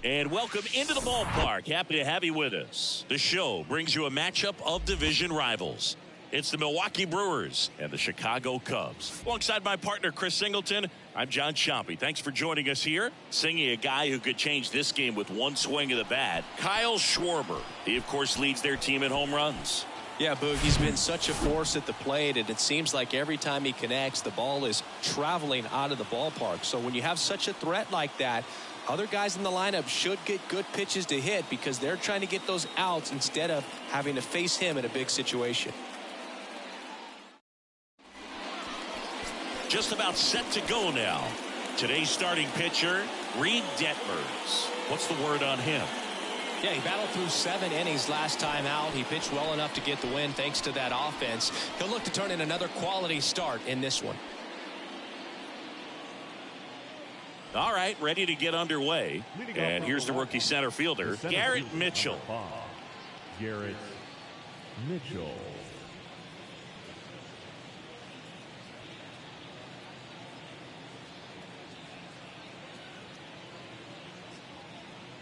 And welcome into the ballpark. Happy to have you with us. The show brings you a matchup of division rivals. It's the Milwaukee Brewers and the Chicago Cubs. Alongside my partner, Chris Singleton, I'm John Chompy. Thanks for joining us here. Singing a guy who could change this game with one swing of the bat, Kyle Schwarber. He, of course, leads their team in home runs. Yeah, Boog, he's been such a force at the plate, and it seems like every time he connects, the ball is traveling out of the ballpark. So when you have such a threat like that, other guys in the lineup should get good pitches to hit because they're trying to get those outs instead of having to face him in a big situation. Just about set to go now. Today's starting pitcher, Reed Detmers. What's the word on him? Yeah, he battled through 7 innings last time out. He pitched well enough to get the win thanks to that offense. He'll look to turn in another quality start in this one. All right, ready to get underway. And here's the rookie center fielder, Garrett Mitchell. Garrett Mitchell.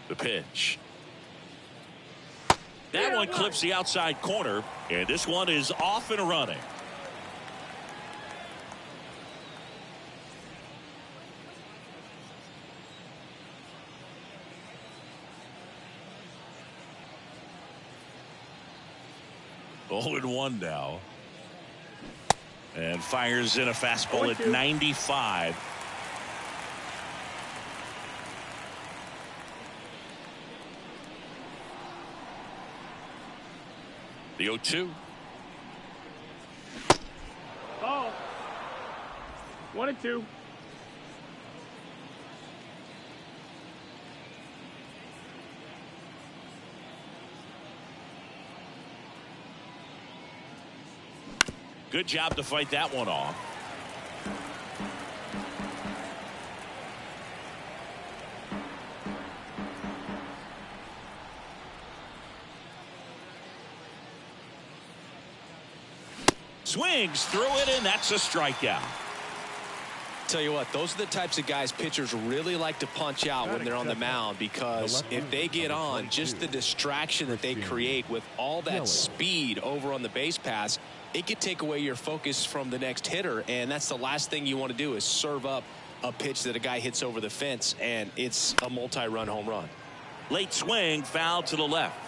The pitch. That one clips the outside corner, and this one is off and running. Oh, and 1 now. And fires in a fastball at 95. The 0-2. Oh. 1-2. Good job to fight that one off. Swings through it, and that's a strikeout. Tell you what, those are the types of guys pitchers really like to punch out when they're on the mound, because if they get on, just the distraction that they create with all that speed over on the base pass, it could take away your focus from the next hitter, and that's the last thing you want to do is serve up a pitch that a guy hits over the fence, and it's a multi-run home run. Late swing, foul to the left.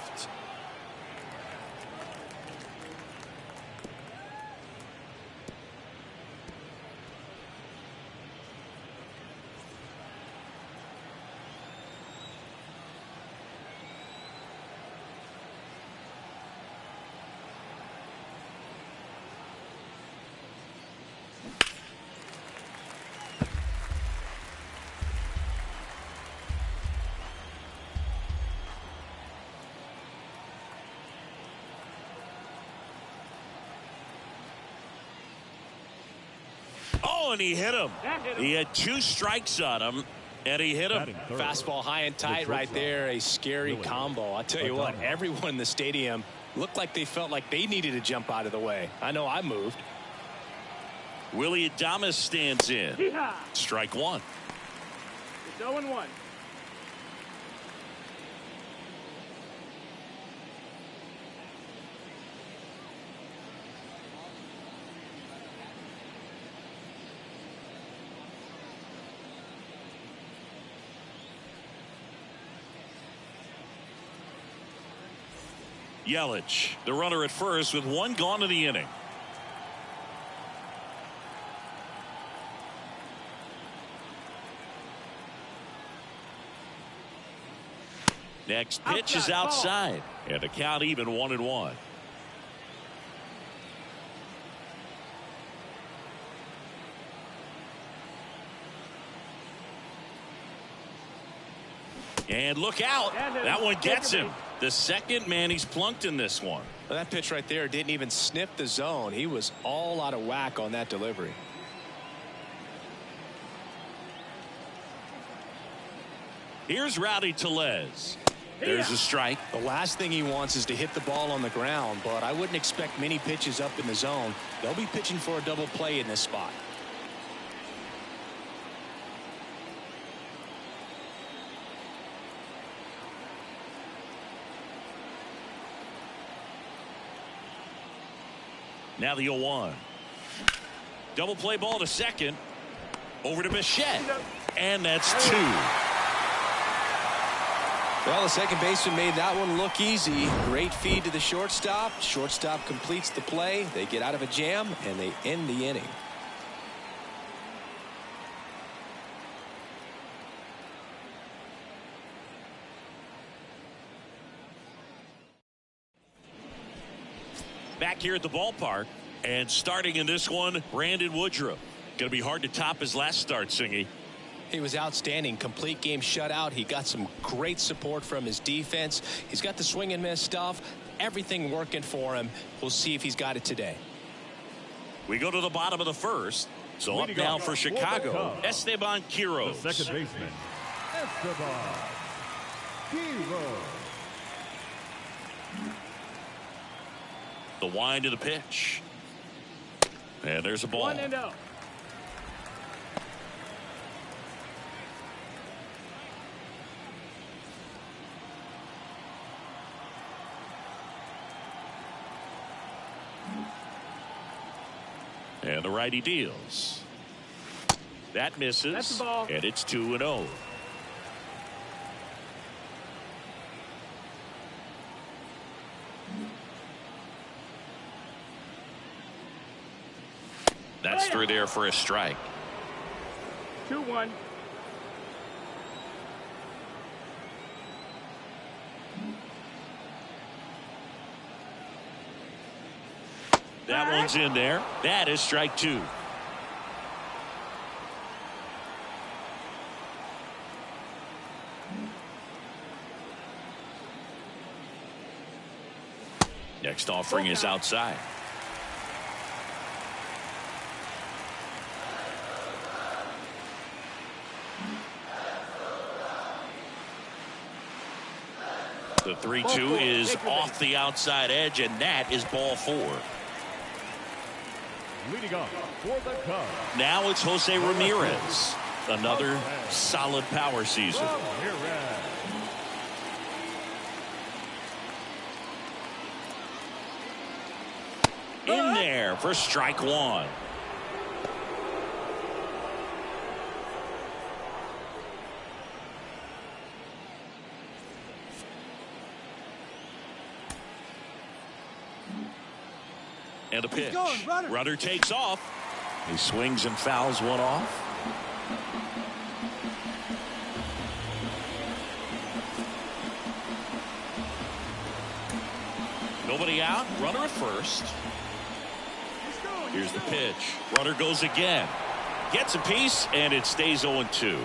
Oh, and he hit him. He had 2 strikes on him, and he hit him. Fastball high and tight right there. A scary combo. I'll tell you what, everyone in the stadium looked like they felt like they needed to jump out of the way. I know I moved. Willie Adames stands in. Strike 1. It's 0-1. Yelich, the runner at first with 1 gone in the inning. Next pitch is outside, and the count even 1-1. And look out. That one gets him. The second man he's plunked in this one. Well, that pitch right there didn't even sniff the zone. He was all out of whack on that delivery. Here's Rowdy Tellez. There's a strike. The last thing he wants is to hit the ball on the ground, but I wouldn't expect many pitches up in the zone. They'll be pitching for a double play in this spot. Now the 0-1. Double play ball to second. Over to Bichette. And that's 2. Well, the second baseman made that one look easy. Great feed to the shortstop. Shortstop completes the play. They get out of a jam, and they end the inning. Back here at the ballpark, and starting in this one, Brandon Woodruff. Going to be hard to top his last start, Singy. He was outstanding. Complete game shutout. He got some great support from his defense. He's got the swing and miss stuff. Everything working for him. We'll see if he's got it today. We go to the bottom of the first. So up now for Chicago, Esteban Quiroz. The second baseman, Esteban Quiroz. The wind to the pitch. And there's a ball. 1-0. And the righty deals. That misses. That's the ball. And it's 2-0. That's through there for a strike. 2-1. That one's in there. That is strike 2. Next offering is outside. The 3-2 is off the outside edge, and that is ball 4. Leading off for the Cubs. Now it's Jose Ramirez. Another solid power season. Ramirez. In there for strike 1. And a pitch. Runner takes off. He swings and fouls one off. Nobody out. Runner at first. Here's the pitch. Runner goes again. Gets a piece, and it stays 0-2.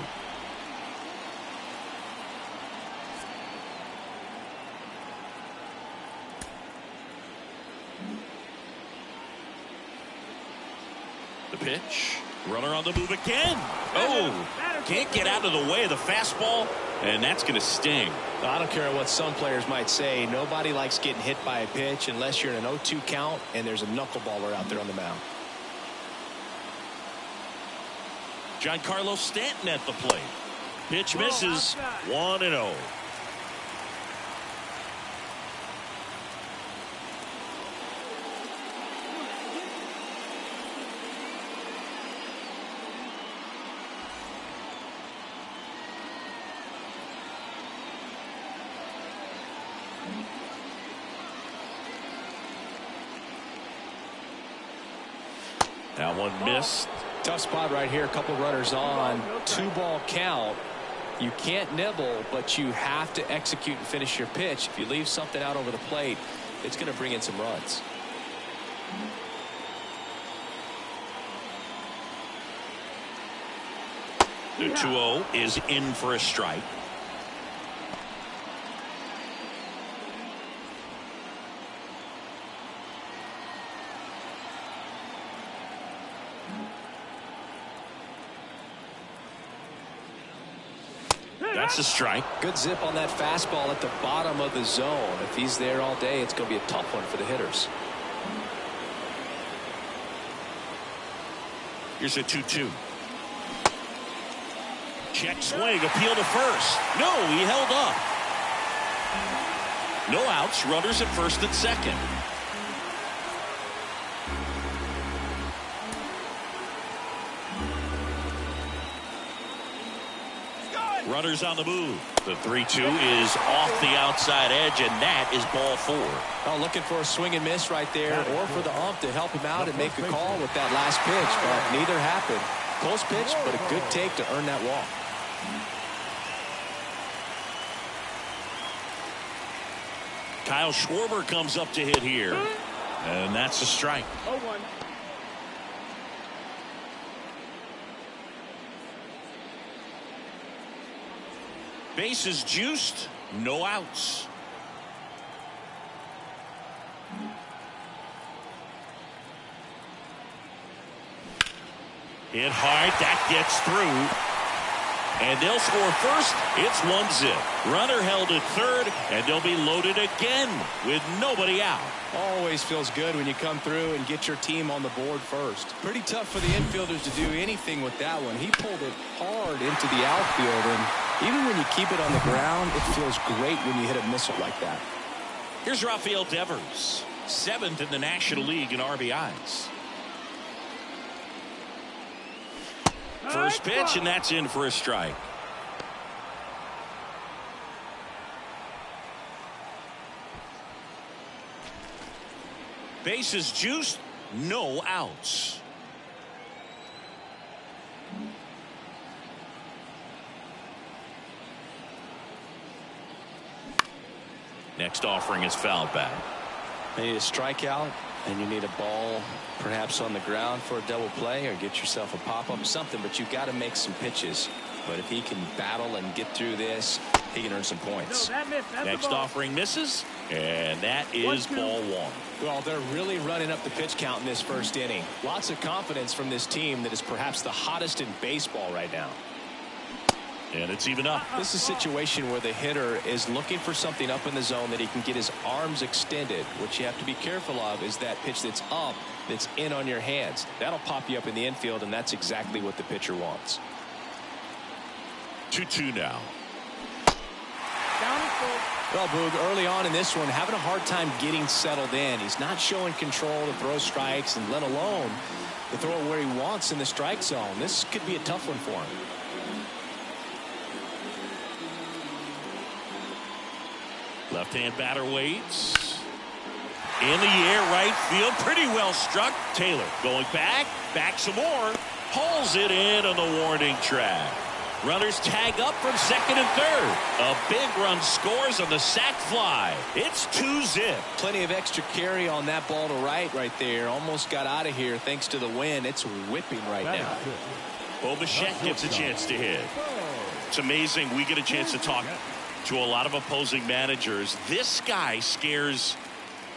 The pitch. Runner on the move again. Oh, can't get out of the way of the fastball, and that's going to sting. I don't care what some players might say. Nobody likes getting hit by a pitch unless you're in an 0-2 count and there's a knuckleballer out there on the mound. Giancarlo Stanton at the plate. Pitch misses. 1-0. That one missed. Tough spot right here. A couple runners on. 2-ball count. You can't nibble, but you have to execute and finish your pitch. If you leave something out over the plate, it's going to bring in some runs. The 2-0 is in for a strike. That's a strike. Good zip on that fastball at the bottom of the zone. If he's there all day, it's going to be a tough one for the hitters. Here's a 2-2. Check swing, appeal to first. No, he held up. No outs, runners at first and second. Runners on the move. The 3-2 is off the outside edge, and that is ball 4. Oh, looking for a swing and miss right there, or for the ump to help him out and make a call with that last pitch, but neither happened. Close pitch, but a good take to earn that walk. Kyle Schwarber comes up to hit here, and that's a strike. 0-1. Bases juiced, no outs. Hit hard, that gets through. And they'll score first. It's 1-0. Runner held at third, and they'll be loaded again with nobody out. Always feels good when you come through and get your team on the board first. Pretty tough for the infielders to do anything with that one. He pulled it hard into the outfield, and even when you keep it on the ground, it feels great when you hit a missile like that. Here's Rafael Devers, 7th in the National League in RBIs. First pitch, and that's in for a strike. Bases juiced, no outs. Next offering is fouled back. You need a strikeout, and you need a ball perhaps on the ground for a double play, or get yourself a pop-up or something, but you've got to make some pitches. But if he can battle and get through this, he can earn some points. No, that missed. That's Next offering misses, and that is ball 1. Well, they're really running up the pitch count in this first inning. Lots of confidence from this team that is perhaps the hottest in baseball right now. And it's even up. This is a situation where the hitter is looking for something up in the zone that he can get his arms extended. What you have to be careful of is that pitch that's up, that's in on your hands. That'll pop you up in the infield, and that's exactly what the pitcher wants. 2-2 now. Down and full. Well, Boog, early on in this one, having a hard time getting settled in. He's not showing control to throw strikes, and let alone to throw it where he wants in the strike zone. This could be a tough one for him. Left-hand batter waits. In the air, right field, pretty well struck. Taylor going back some more. Hauls it in on the warning track. Runners tag up from second and third. A big run scores on the sac fly. It's 2-zip. Plenty of extra carry on that ball to right there. Almost got out of here thanks to the wind. It's whipping right now. Bo Bichette gets a chance to hit. It's amazing we get a chance to talk to a lot of opposing managers. This guy scares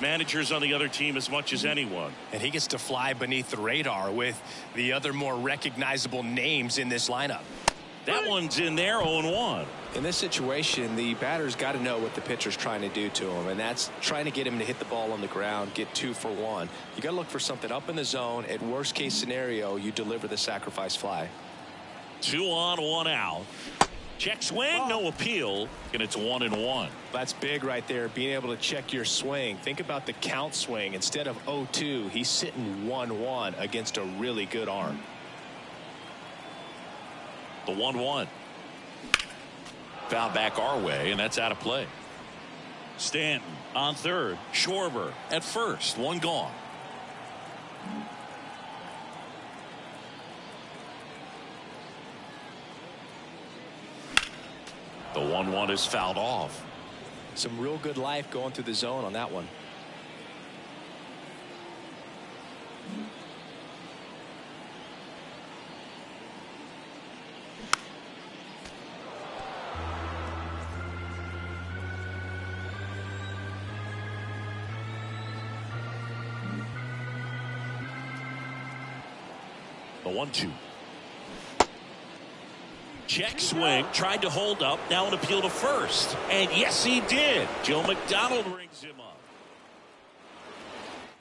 managers on the other team as much as anyone. And he gets to fly beneath the radar with the other more recognizable names in this lineup. That one's in there, 0-1. In this situation, the batter's got to know what the pitcher's trying to do to him, and that's trying to get him to hit the ball on the ground, get 2 for 1. You got to look for something up in the zone. At worst case scenario, you deliver the sacrifice fly. 2 on, 1 out. Check swing, no appeal, and it's 1-1. That's big right there, being able to check your swing. Think about the count swing. Instead of 0-2, he's sitting 1-1 against a really good arm. The 1-1. Foul back our way, and that's out of play. Stanton on third. Schwarber at first. 1 gone. The 1-1 is fouled off. Some real good life going through the zone on that one. The 1-2. Check swing, tried to hold up, now an appeal to first. And yes, he did. Joe McDonald rings him up.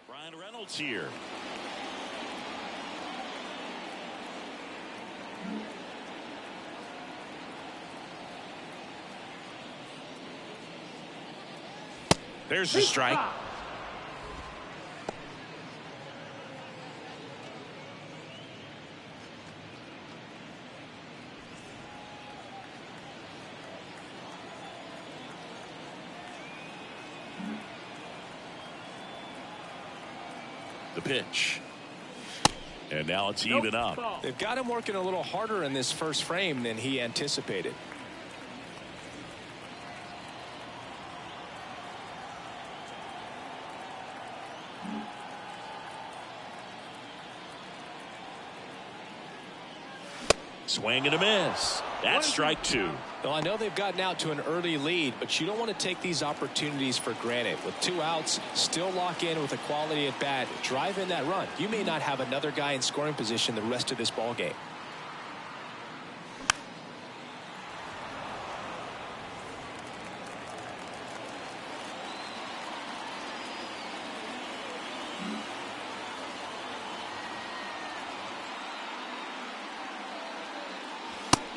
Brian Reynolds here. There's the strike. The pitch. And now it's even up. They've got him working a little harder in this first frame than he anticipated. Swing and a miss. That's strike two. Well, I know they've gotten out to an early lead, but you don't want to take these opportunities for granted. With 2 outs, still lock in with a quality at bat, drive in that run. You may not have another guy in scoring position the rest of this ball game.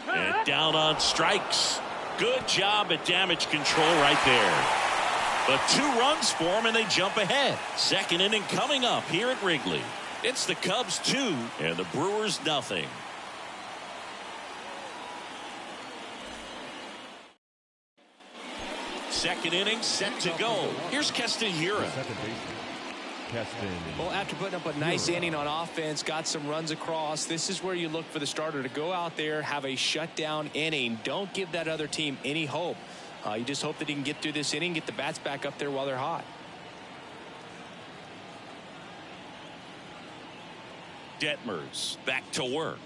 And down on strikes. Good job at damage control right there. But 2 runs for them and they jump ahead. Second inning coming up here at Wrigley. It's the Cubs 2 and the Brewers nothing. Second inning set to go. Here's Keston Hiura. Well, after putting up a nice inning on offense, got some runs across, this is where you look for the starter to go out there, have a shutdown inning. Don't give that other team any hope. You just hope that he can get through this inning, get the bats back up there while they're hot. Detmers back to work.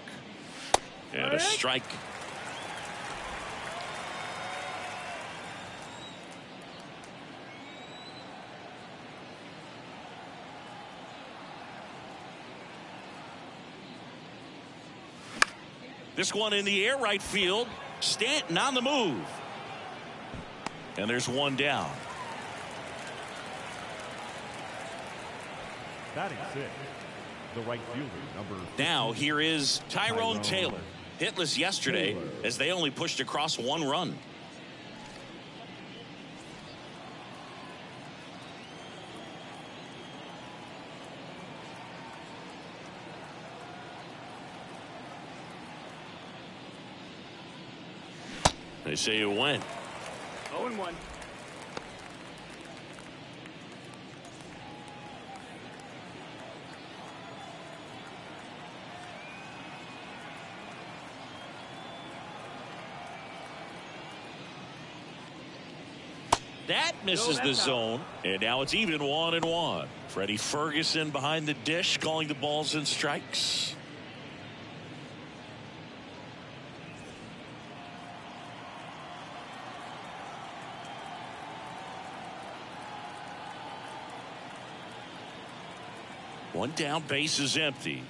And a strike. This one in the air right field. Stanton on the move. And there's one down. Batting 6, the right fielder, number 15. Now here is Tyrone Taylor. Hitless yesterday as they only pushed across 1 run. They say you went. 0-1. That misses the zone. And now it's even 1-1. Freddie Ferguson behind the dish calling the balls and strikes. One down, base is empty.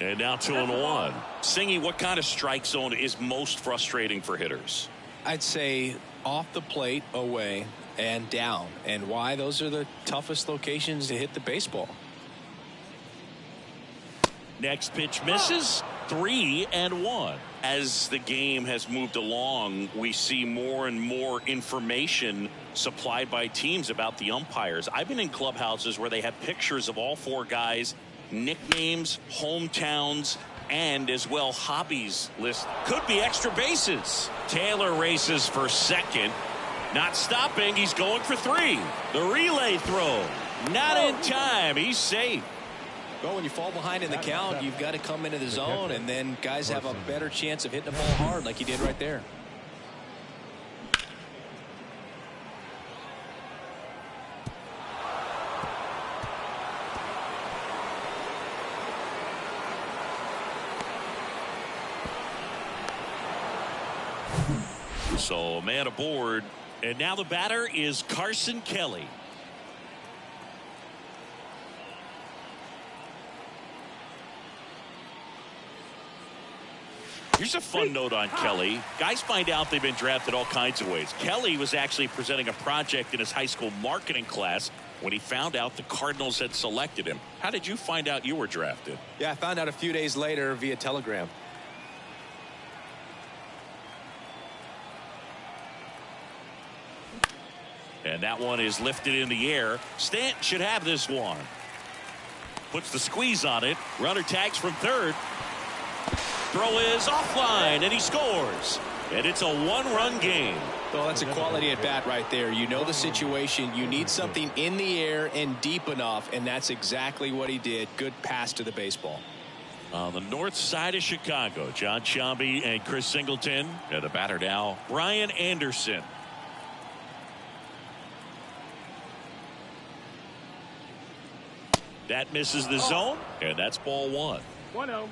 And now 2-1. Singy, what kind of strike zone is most frustrating for hitters? I'd say off the plate, away, and down. And why? Those are the toughest locations to hit the baseball. Next pitch misses. 3-1. As the game has moved along, we see more and more information supplied by teams about the umpires. I've been in clubhouses where they have pictures of all 4 guys, nicknames, hometowns, and as well hobbies list. Could be extra bases. Taylor races for second. Not stopping. He's going for 3. The relay throw. Not in time. He's safe. Well, when you fall behind in the count, you've got to come into the zone, and then guys have a better chance of hitting the ball hard like he did right there. So a man aboard, and now the batter is Carson Kelly. Here's a fun note on Kelly. Guys find out they've been drafted all kinds of ways. Kelly was actually presenting a project in his high school marketing class when he found out the Cardinals had selected him. How did you find out you were drafted? Yeah, I found out a few days later via telegram. And that one is lifted in the air. Stanton should have this one. Puts the squeeze on it. Runner tags from third. Throw is offline, and he scores. And it's a one-run game. Well, that's a quality at bat right there. You know the situation. You need something in the air and deep enough, and that's exactly what he did. Good pass to the baseball. On the north side of Chicago, John Sciambi and Chris Singleton. And the batter now, Brian Anderson. That misses the zone, and that's ball one. 1-0.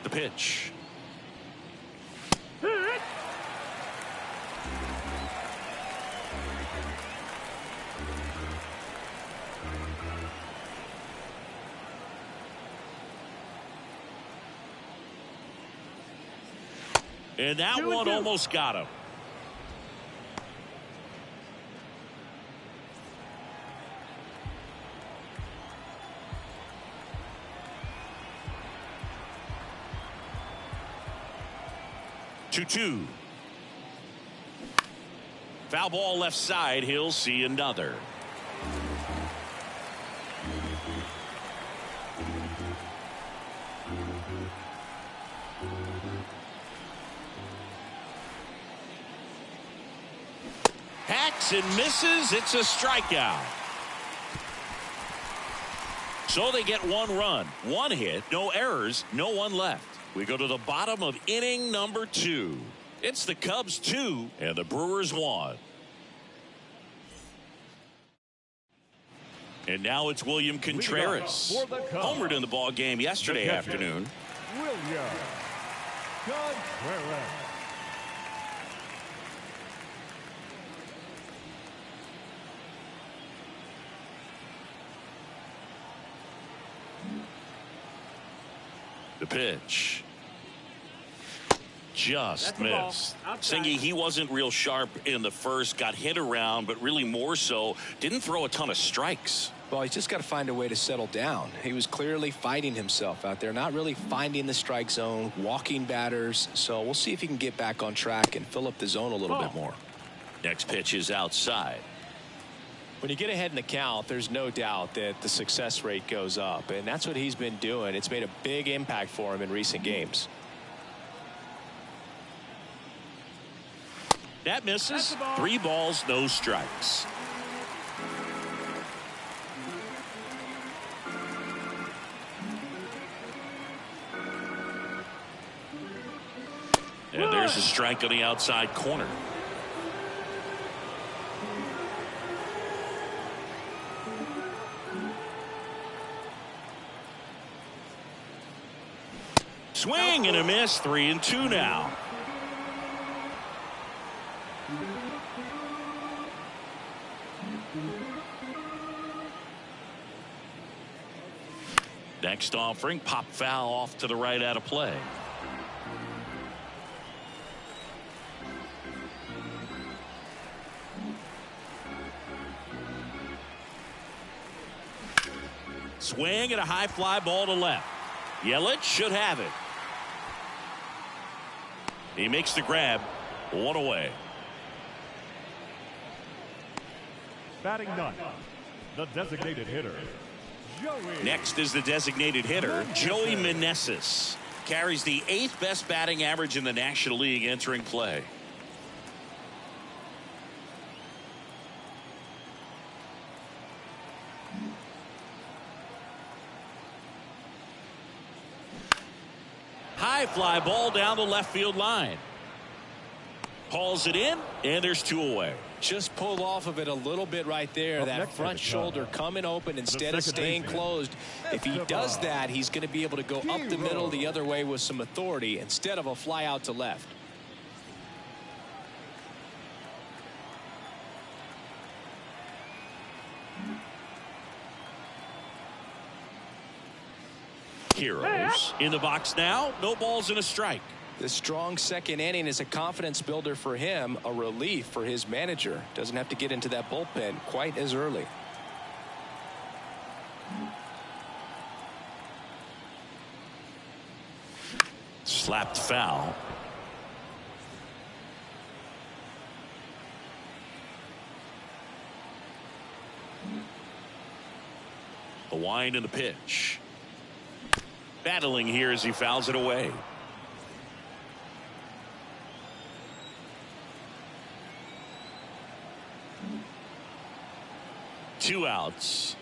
The pitch. And that one almost got him. Two. Foul ball left side. He'll see another. Hacks and misses. It's a strikeout. So they get one run, one hit, no errors, no one left. We go to the bottom of inning number 2. It's the Cubs 2 and the Brewers 1. And now it's William Contreras. Homered in the ball game yesterday afternoon. William Contreras. The pitch. Just missed. Singy, he wasn't real sharp in the first, got hit around, but really more so, didn't throw a ton of strikes. Well, he's just got to find a way to settle down. He was clearly fighting himself out there, not really finding the strike zone, walking batters. So we'll see if he can get back on track and fill up the zone a little bit more. Next pitch is outside. When you get ahead in the count, there's no doubt that the success rate goes up, and that's what he's been doing. It's made a big impact for him in recent games. That misses. 3 balls, no strikes. And there's a strike on the outside corner. Swing and a miss. 3-2 now. Next offering, pop foul off to the right out of play. Swing and a high fly ball to left. Yelich should have it. He makes the grab. 1 away. Batting ninth, the designated hitter, Joey. Next is the designated hitter, Joey Meneses. Carries the 8th best batting average in the National League entering play. High fly ball down the left field line. Hauls it in, and there's 2 away. Just pulled off of it a little bit right there. That front shoulder coming open instead of staying closed. If he does that, he's going to be able to go up the middle the other way with some authority instead of a fly out to left. Heroes in the box now. No balls and a strike. This strong second inning is a confidence builder for him, a relief for his manager. Doesn't have to get into that bullpen quite as early. Slapped foul. The wind and the pitch. Battling here as he fouls it away. Two outs.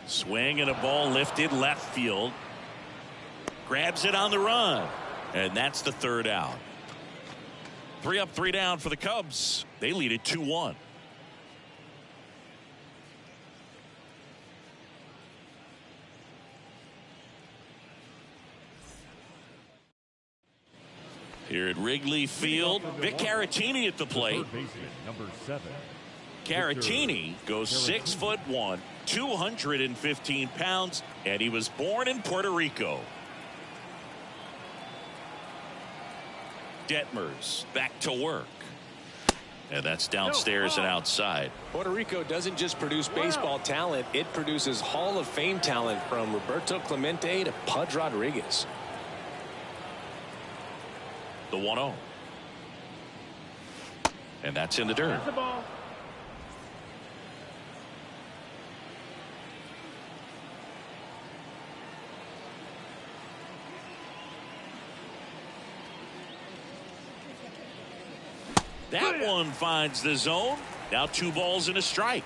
Swing and a ball lifted left field. Grabs it on the run. And that's the third out. 3 up, 3 down for the Cubs. They lead it 2-1. Here at Wrigley Field, Vic Caratini at the plate. Number 7. Caratini goes 6'1", 215 pounds, and he was born in Puerto Rico. Detmers back to work. And that's downstairs and outside. Puerto Rico doesn't just produce baseball talent, it produces Hall of Fame talent from Roberto Clemente to Pudge Rodriguez. The 1-0. And that's in the dirt. That's the ball. That one finds the zone. Now 2 balls and a strike.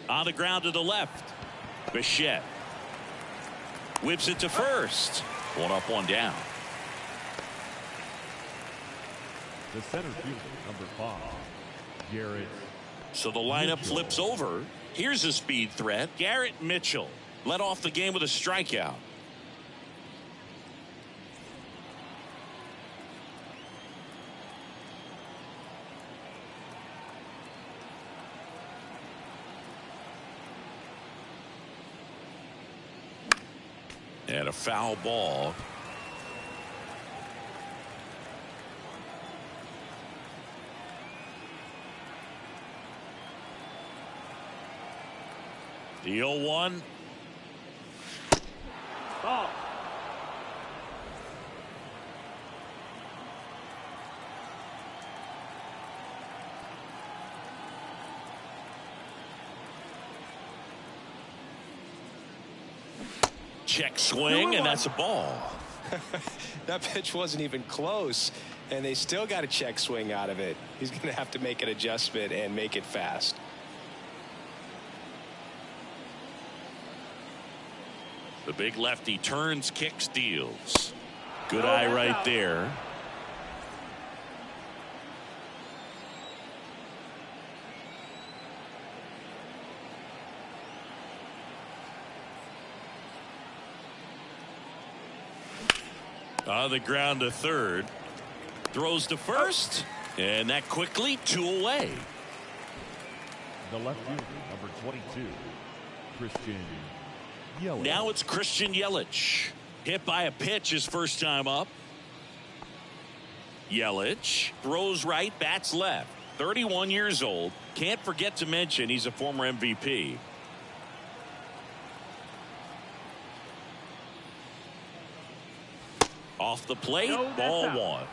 On the ground to the left. Bichette whips it to first. 1 up, 1 down. The center fielder, number 5, Garrett. So the lineup flips over. Here's a speed threat. Garrett Mitchell led off the game with a strikeout. And a foul ball. The 0-1. Ball. Check swing, and that's a ball. That pitch wasn't even close, and they still got a check swing out of it. He's going to have to make an adjustment and make it fast. The big lefty turns, kicks, deals. Good eye right there. On the ground to third. Throws to first. And that quickly 2 away. The left fielder, number 22, Christian Yelich. Now it's Christian Yelich. Hit by a pitch his first time up. Yelich throws right, bats left. 31 years old. Can't forget to mention he's a former MVP. Off the plate, ball 1.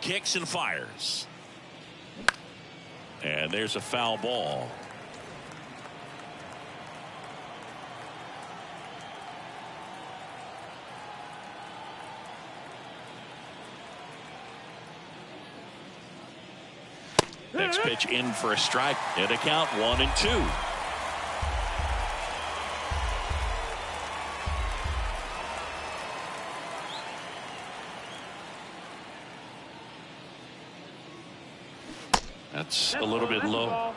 Kicks and fires. And there's a foul ball. Next pitch in for a strike. And a count 1-2. That's a little bit low.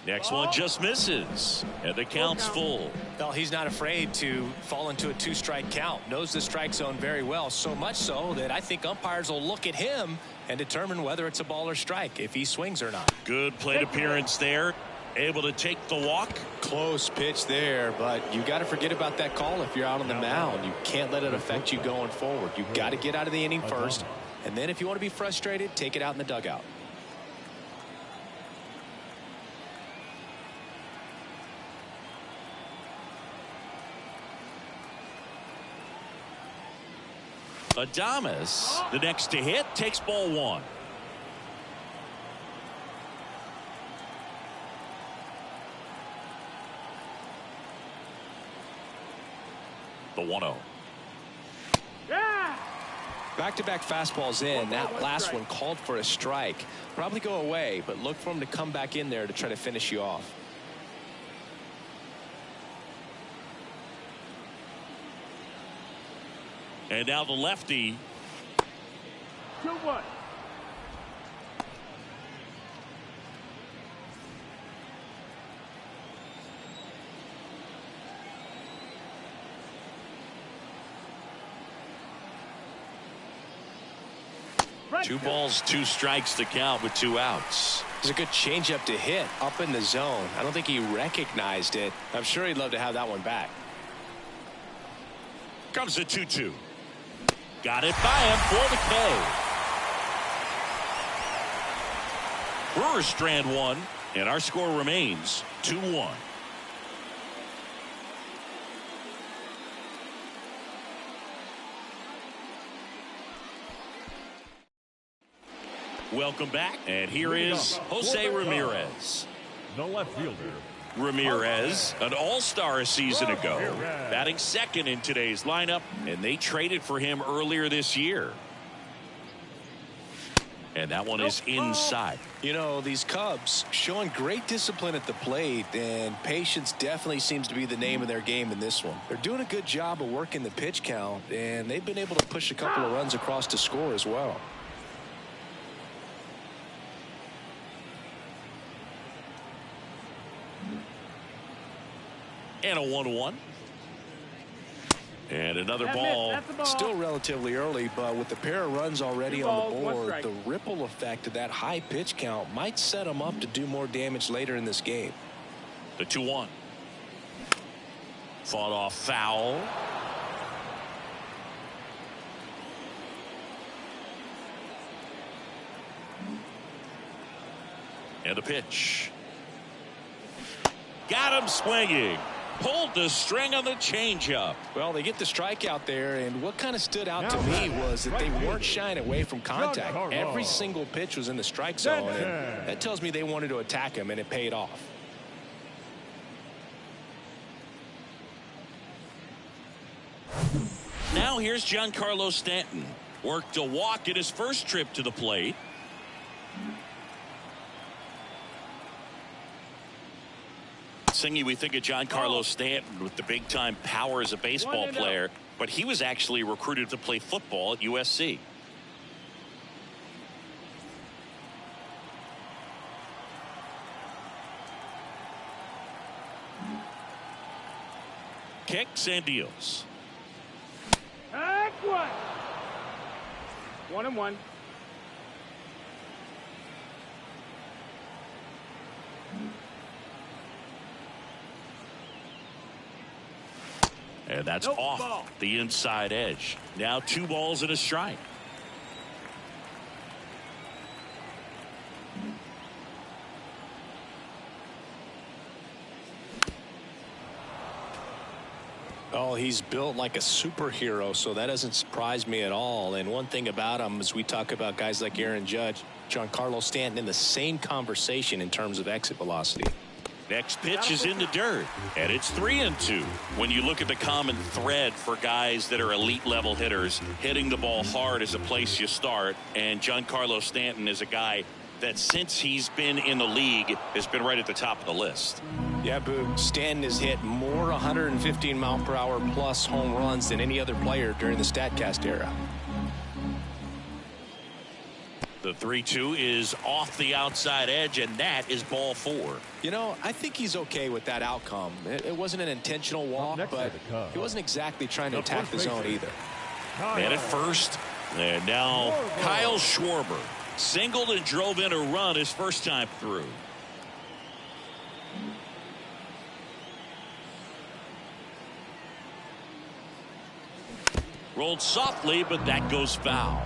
Next one just misses, and the count's full. Well, he's not afraid to fall into a 2-strike count. Knows the strike zone very well, so much so that I think umpires will look at him and determine whether it's a ball or strike, if he swings or not. Good plate appearance there. Able to take the walk. Close pitch there, but you got to forget about that call if you're out on the mound. You can't let it affect you going forward. You got to get out of the inning first, and then if you want to be frustrated, take it out in the dugout. Adames, the next to hit, takes ball 1. The 1-0. Yeah! Back-to-back fastballs in. That last one called for a strike. Probably go away, but look for him to come back in there to try to finish you off. And now the lefty. 2-1. Two balls, 2 strikes to count with 2 outs. It's a good changeup to hit up in the zone. I don't think he recognized it. I'm sure he'd love to have that one back. Comes the 2-2. Got it by him for the K. Brewers strand 1, and our score remains 2-1. Welcome back, and here is Jose Ramirez. The left fielder. Ramirez, an all-star a season ago, batting second in today's lineup, and they traded for him earlier this year. And that one is inside. You know, these Cubs showing great discipline at the plate, and patience definitely seems to be the name of their game in this one. They're doing a good job of working the pitch count, and they've been able to push a couple of runs across to score as well. And a 1-1. And another ball. Still relatively early, but with the pair of runs already on the board, the ripple effect of that high pitch count might set them up to do more damage later in this game. The 2-1. Fought off foul. And the pitch. Got him swinging. Pulled the string on the changeup. Well, they get the strikeout there, and what kind of stood out to me was that they weren't shying away from contact. Every single pitch was in the strike zone, and that tells me they wanted to attack him, and it paid off. Now here's Giancarlo Stanton. Worked a walk at his first trip to the plate. Singy, we think of Giancarlo Stanton with the big-time power as a baseball player, but he was actually recruited to play football at USC. Kicks and deals. Heck one. 1-1. And that's off the inside edge. Now 2 balls and a strike. Oh, he's built like a superhero, so that doesn't surprise me at all. And one thing about him, as we talk about guys like Aaron Judge, Giancarlo Stanton in the same conversation in terms of exit velocity. Next pitch is in the dirt, and it's 3-2. When you look at the common thread for guys that are elite level hitters, hitting the ball hard is a place you start, and Giancarlo Stanton is a guy that since he's been in the league has been right at the top of the list. Yeah, Boo. Stanton has hit more 115 mile per hour plus home runs than any other player during the StatCast era. The The 3-2 is off the outside edge, and that is ball 4. You know, I think he's okay with that outcome. It wasn't an intentional walk, but he wasn't exactly trying to attack the zone either. Man at first, and now Kyle Schwarber singled and drove in a run his first time through. Rolled softly, but that goes foul.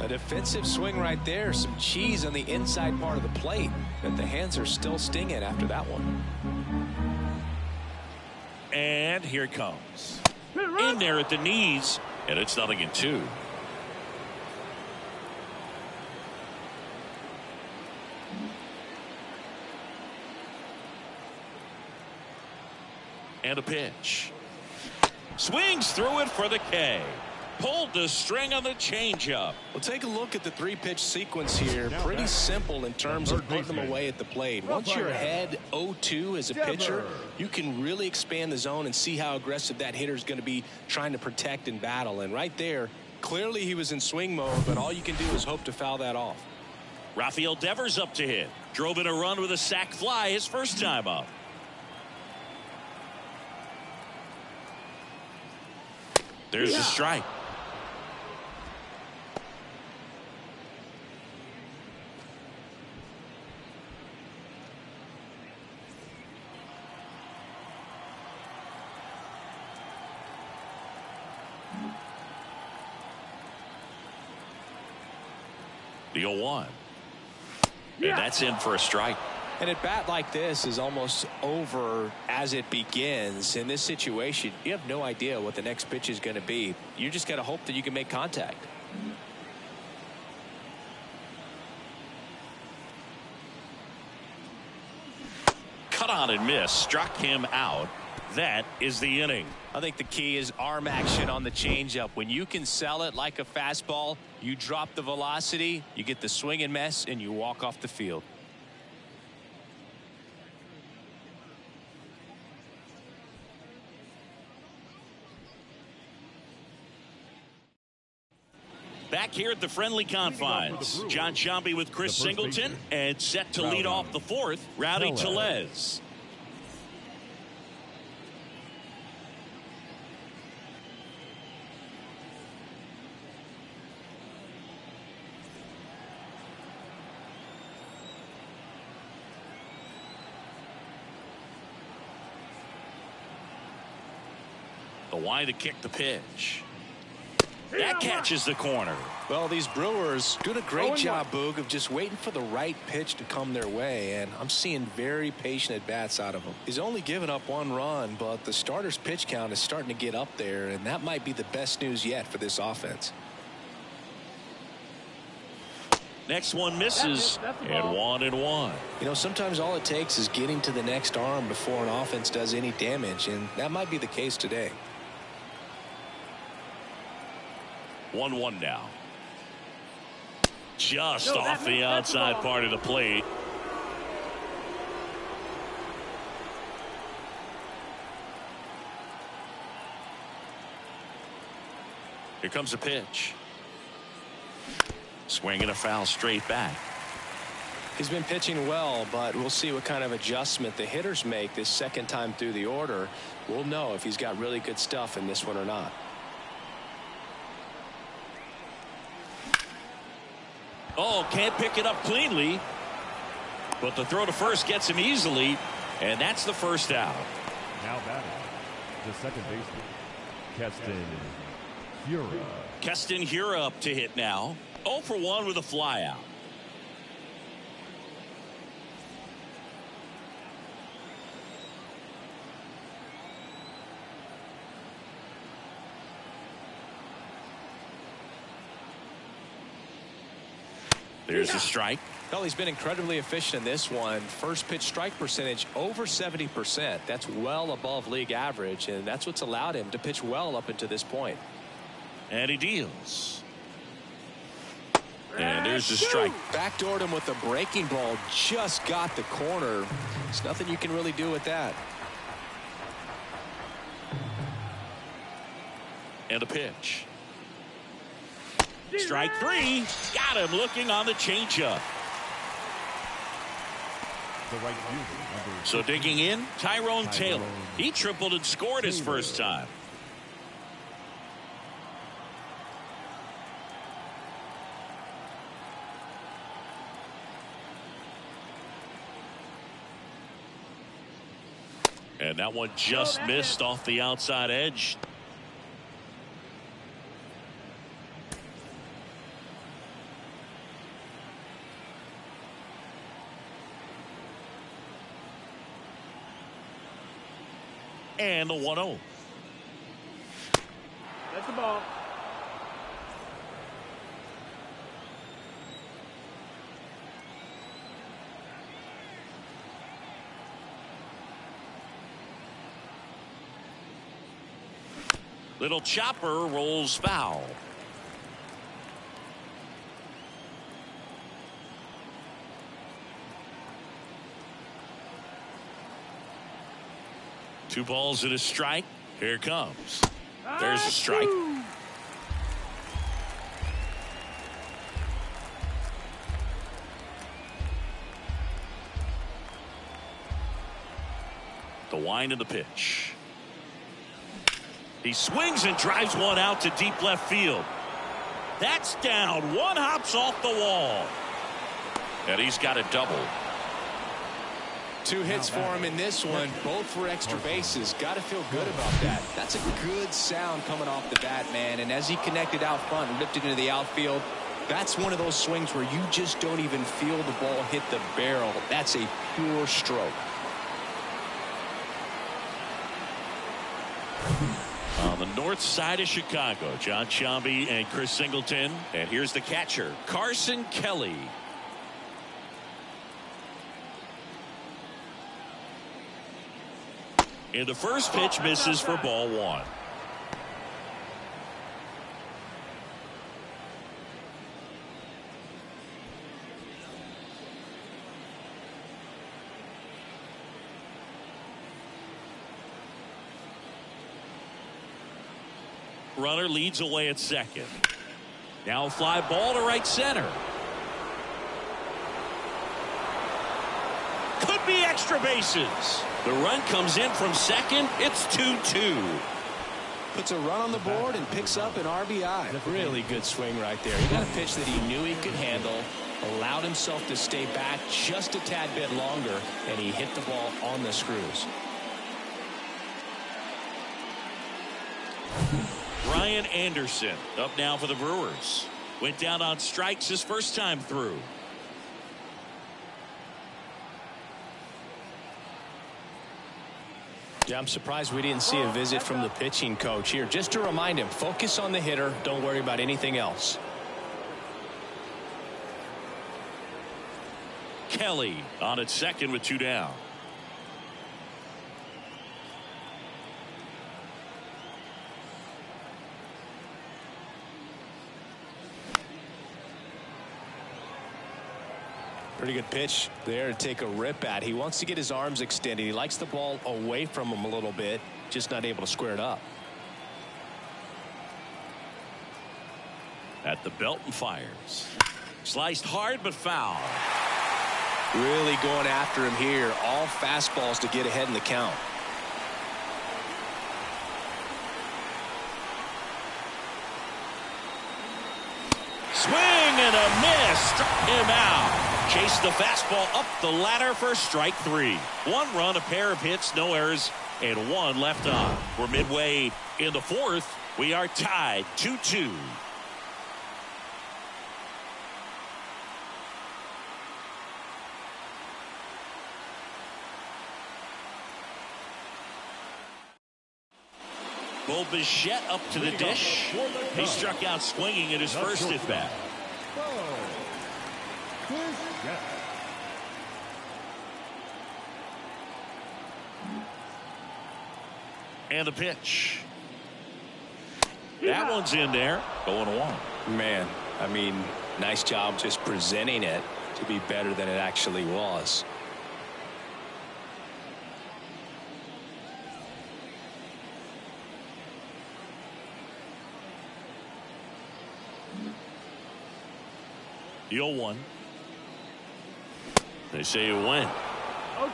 A defensive swing right there. Some cheese on the inside part of the plate. But the hands are still stinging after that one. And here it comes. In there at the knees. And it's 0-2. And a pitch. Swings through it for the K. Pulled the string on the changeup. Well, take a look at the 3-pitch sequence here. Pretty simple in terms of putting them away at the plate. Once you're ahead 0-2 as a pitcher, you can really expand the zone and see how aggressive that hitter is going to be trying to protect and battle. And right there, clearly he was in swing mode, but all you can do is hope to foul that off. Rafael Devers up to hit. Drove in a run with a sac fly his first time up. There's the strike. The 0-1. And that's in for a strike. And at bat like this is almost over as it begins. In this situation, you have no idea what the next pitch is going to be. You just got to hope that you can make contact. Cut on and miss. Struck him out. That is the inning. I think the key is arm action on the changeup. When you can sell it like a fastball, you drop the velocity, you get the swing and miss, and you walk off the field. Back here at the friendly confines, John Sciambi with Chris Singleton, and set to lead off the fourth, Rowdy Tellez. The wind to kick the pitch. That catches the corner. Well, these Brewers doing a great job, Boog, of just waiting for the right pitch to come their way, and I'm seeing very patient at-bats out of him. He's only given up 1 run, but the starter's pitch count is starting to get up there, and that might be the best news yet for this offense. Next one misses, and 1-1. You know, sometimes all it takes is getting to the next arm before an offense does any damage, and that might be the case today. 1-1 now. Just off the outside part of the plate. Here comes a pitch. Swinging a foul straight back. He's been pitching well, but we'll see what kind of adjustment the hitters make this second time through the order. We'll know if he's got really good stuff in this one or not. Oh, can't pick it up cleanly. But the throw to first gets him easily, and that's the first out. Now batting, the second baseman, Keston Hiura. Keston Hiura up to hit now. 0 for 1 with a flyout. There's a strike. Well, he's been incredibly efficient in this one. First pitch strike percentage over 70%. That's well above league average, and that's what's allowed him to pitch well up until this point. And he deals. And there's the strike. Backdoored him with the breaking ball. Just got the corner. There's nothing you can really do with that. And a pitch. Strike three. Got him looking on the changeup. The right fielder, number So digging in, Tyrone Taylor. He tripled and scored his first time. And that one just missed off the outside edge. And the 1-0. That's the ball. Little chopper rolls foul. Two balls and a strike. Here it comes. There's a strike. The wind of the pitch. He swings and drives one out to deep left field. That's down. One hops off the wall. And he's got a double. 2 hits for him in this one, both for extra bases. Got to feel good about that. That's a good sound coming off the bat, man. And as he connected out front and ripped it into the outfield, that's one of those swings where you just don't even feel the ball hit the barrel. That's a pure stroke. On the north side of Chicago, John Sciambi and Chris Singleton. And here's the catcher, Carson Kelly. And the first pitch misses for ball one. Runner leads away at second. Now a fly ball to right center. Could be extra bases. The run comes in from second. It's 2-2. Puts a run on the board and picks up an RBI. Really good swing right there. He got a pitch that he knew he could handle, allowed himself to stay back just a tad bit longer, and he hit the ball on the screws. Ryan Anderson up now for the Brewers. Went down on strikes his first time through. Yeah, I'm surprised we didn't see a visit from the pitching coach here, just to remind him, focus on the hitter, don't worry about anything else. Kelly on at second with 2 down. Pretty good pitch there to take a rip at. He wants to get his arms extended. He likes the ball away from him a little bit, just not able to square it up. At the belt and fires. Sliced hard but foul. Really going after him here. All fastballs to get ahead in the count. Swing and a miss. Struck him out. Chased the fastball up the ladder for strike 3. 1 run, a pair of hits, no errors, and 1 left on. We're midway in the 4th. We are tied 2-2. Bo Bichette up to the dish. He struck out swinging in his first at bat. And the pitch. That one's in there. 0-1. Man, I mean, nice job just presenting it to be better than it actually was. The 0-1. They say it went. 0-2.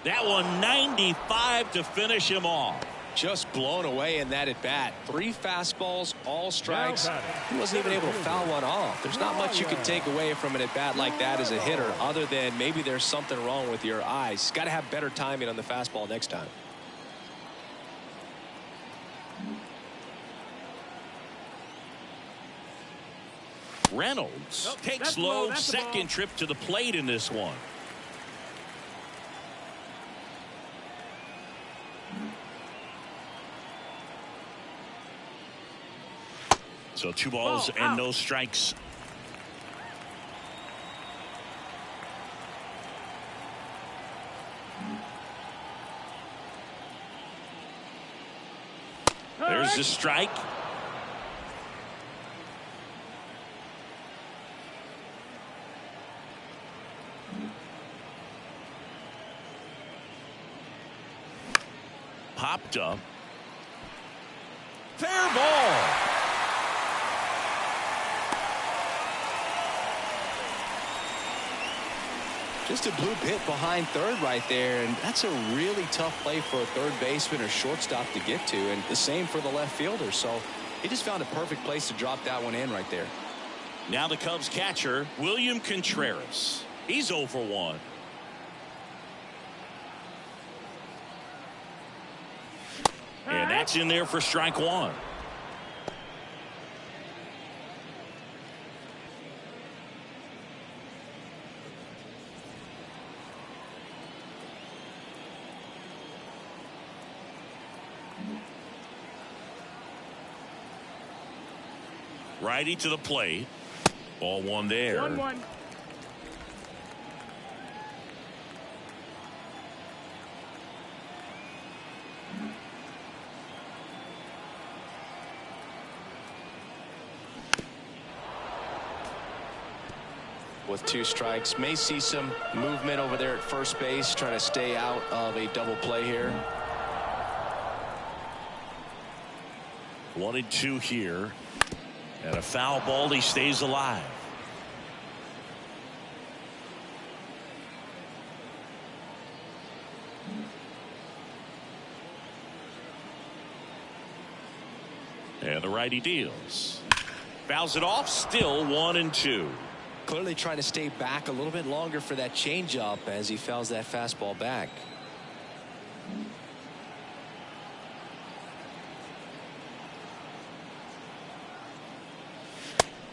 That one 95 to finish him off. Just blown away in that at bat. 3 fastballs, all strikes. He wasn't even able to foul one off. There's not much you can take away from an at bat like that as a hitter, other than maybe there's something wrong with your eyes. Got to have better timing on the fastball next time. Reynolds takes low, second trip to the plate in this one. So 2 balls and no strikes. There's the strike. Popped up. Fair ball. Just a bloop hit behind third right there, and that's a really tough play for a third baseman or shortstop to get to, and the same for the left fielder. So he just found a perfect place to drop that one in right there. Now the Cubs catcher, William Contreras. He's 0 for 1. And that's in there for strike 1. Righty to the plate. Ball 1 there. 1-1. With 2 strikes, may see some movement over there at first base, trying to stay out of a double play here. 1-2 here. And a foul ball. He stays alive. And the righty deals. Fouls it off. Still 1-2. Clearly trying to stay back a little bit longer for that changeup as he fouls that fastball back.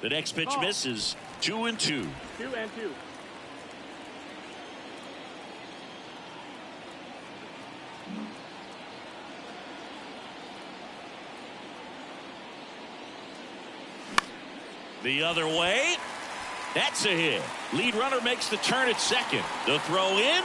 The next pitch misses. 2-2. 2-2. The other way. That's a hit. Lead runner makes the turn at second. The throw in.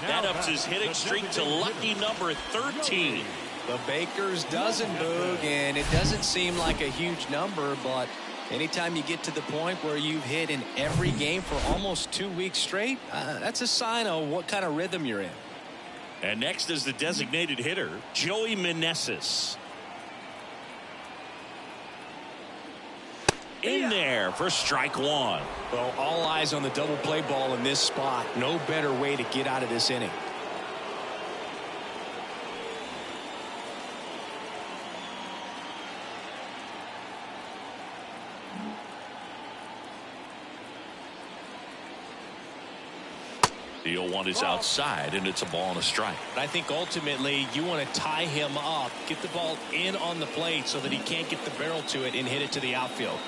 That ups his hitting streak to lucky number 13. The Baker's dozen, Boog, and it doesn't seem like a huge number, but anytime you get to the point where you've hit in every game for almost 2 weeks straight, that's a sign of what kind of rhythm you're in. And next is the designated hitter, Joey Meneses. In there for strike 1. Well, all eyes on the double play ball in this spot. No better way to get out of this inning. The 0-1 is outside, and it's a ball and a strike. I think ultimately you want to tie him up, get the ball in on the plate so that he can't get the barrel to it and hit it to the outfield.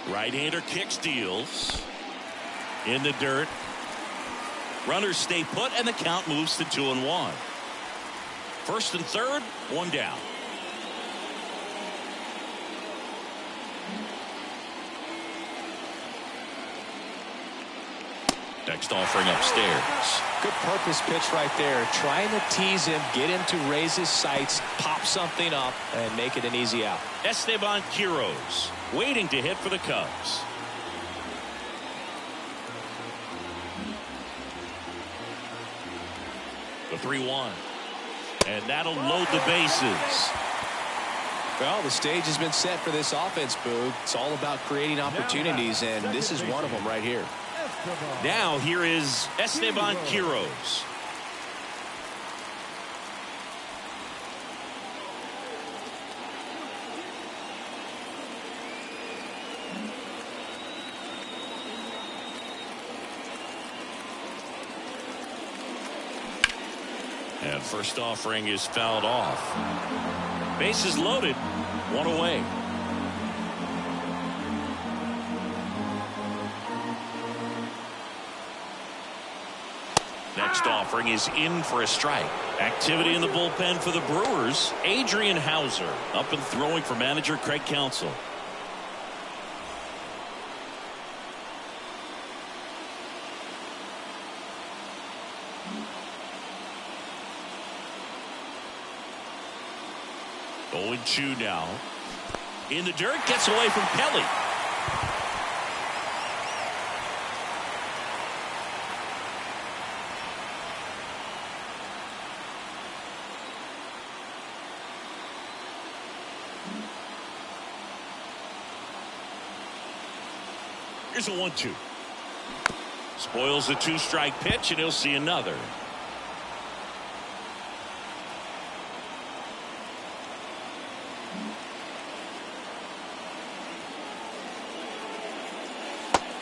Right-hander kicks, deals. In the dirt. Runners stay put, and the count moves to 2-1. First and third, 1 down. Next offering upstairs. Good purpose pitch right there. Trying to tease him, get him to raise his sights, pop something up, and make it an easy out. Esteban Quiroz waiting to hit for the Cubs. The 3-1. And that'll load the bases. Well, the stage has been set for this offense, Boog. It's all about creating opportunities, and this is one of them right here. Now here is Esteban Quiroz. And first offering is fouled off. Bases loaded, one away. Next offering is in for a strike. Activity in the bullpen for the Brewers. Adrian Hauser up and throwing for manager Craig Counsell. Oh, 0-2 now. In the dirt, gets away from Kelly. Here's a 1-2. Spoils the 2-strike pitch, and he'll see another.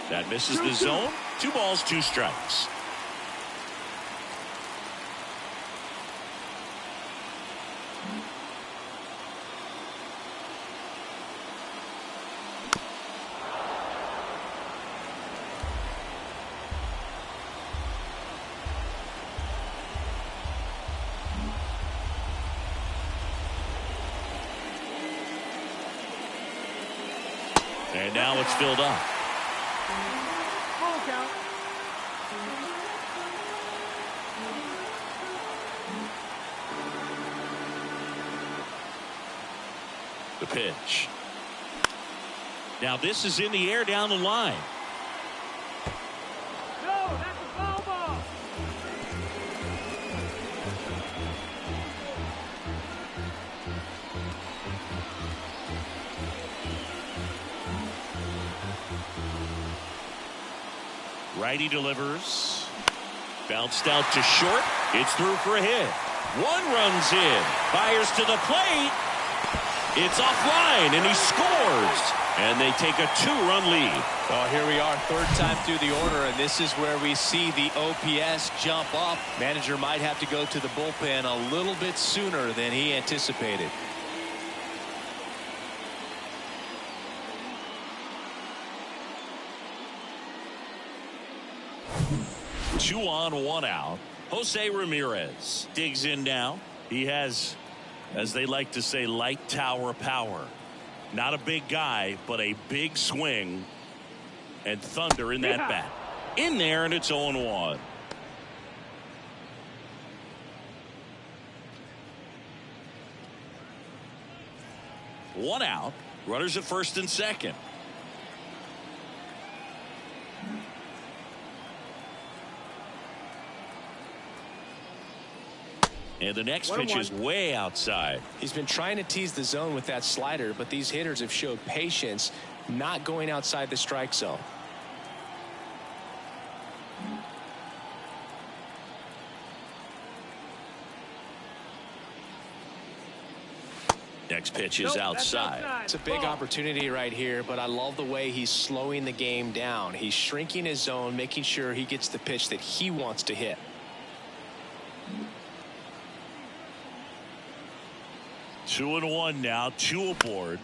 That misses the zone. 2 balls, 2 strikes. And now it's filled up. Full count. The pitch. Now this is in the air down the line. No, that's a foul ball. Righty delivers. Bounced out to short. It's through for a hit. 1 runs in. Fires to the plate. It's offline, and he scores. And they take a 2-run lead. Well, here we are, 3rd time through the order, and this is where we see the OPS jump up. Manager might have to go to the bullpen a little bit sooner than he anticipated. Two on, 1 out. Jose Ramirez digs in now. He has, as they like to say, light tower power. Not a big guy, but a big swing and thunder in that bat. In there, and it's 0-1. One out. Runners at first and second. And the next pitch is way outside. He's been trying to tease the zone with that slider, but these hitters have showed patience, not going outside the strike zone. Next pitch is outside. It's a big opportunity right here, but I love the way he's slowing the game down. He's shrinking his zone, making sure he gets the pitch that he wants to hit. Two and 1 now, 2 aboard.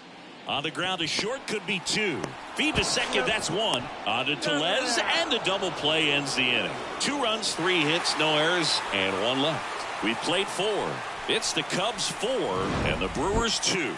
On the ground to short, could be 2. Feed to second, that's 1. On to Tellez, and the double play ends the inning. 2 runs, 3 hits, no errors, and 1 left. We've played 4. It's the Cubs 4 and the Brewers 2.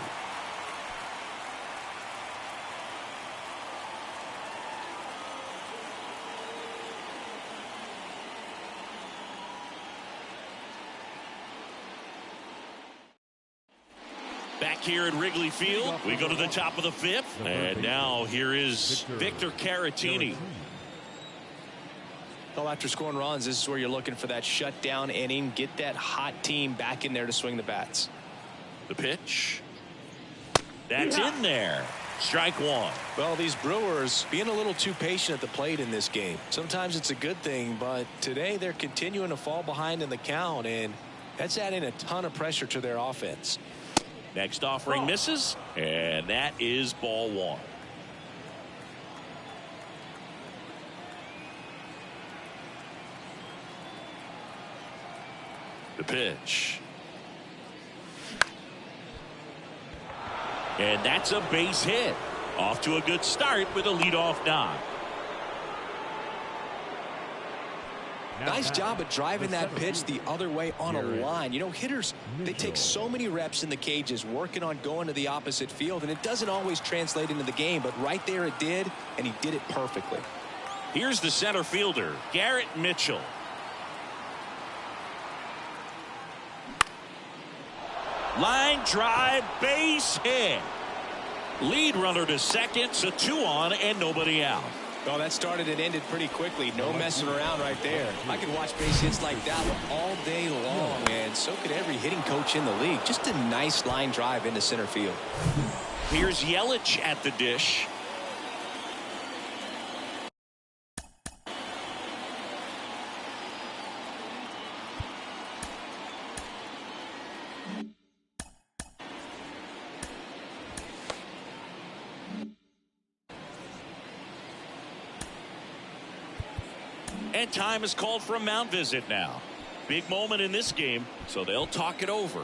Back here at Wrigley Field, we go to the top of the 5th. And now here is Victor Caratini. Well, after scoring runs, this is where you're looking for that shutdown inning. Get that hot team back in there to swing the bats. The pitch. That's in there. Strike one. Well, these Brewers being a little too patient at the plate in this game. Sometimes it's a good thing, but today they're continuing to fall behind in the count, and that's adding a ton of pressure to their offense. Next offering misses, and that is ball one. The pitch. And that's a base hit. Off to a good start with a leadoff knock. Nice job of driving that pitch the other way on a line. You know, hitters, they take so many reps in the cages working on going to the opposite field, and it doesn't always translate into the game, but right there it did, and he did it perfectly. Here's the center fielder, Garrett Mitchell. Line drive, base hit. Lead runner to second, so 2 on and nobody out. Oh, that started and ended pretty quickly. No messing around right there. I could watch base hits like that one all day long, and so could every hitting coach in the league. Just a nice line drive into center field. Here's Yelich at the dish. And time is called for a mound visit now. Big moment in this game, so they'll talk it over.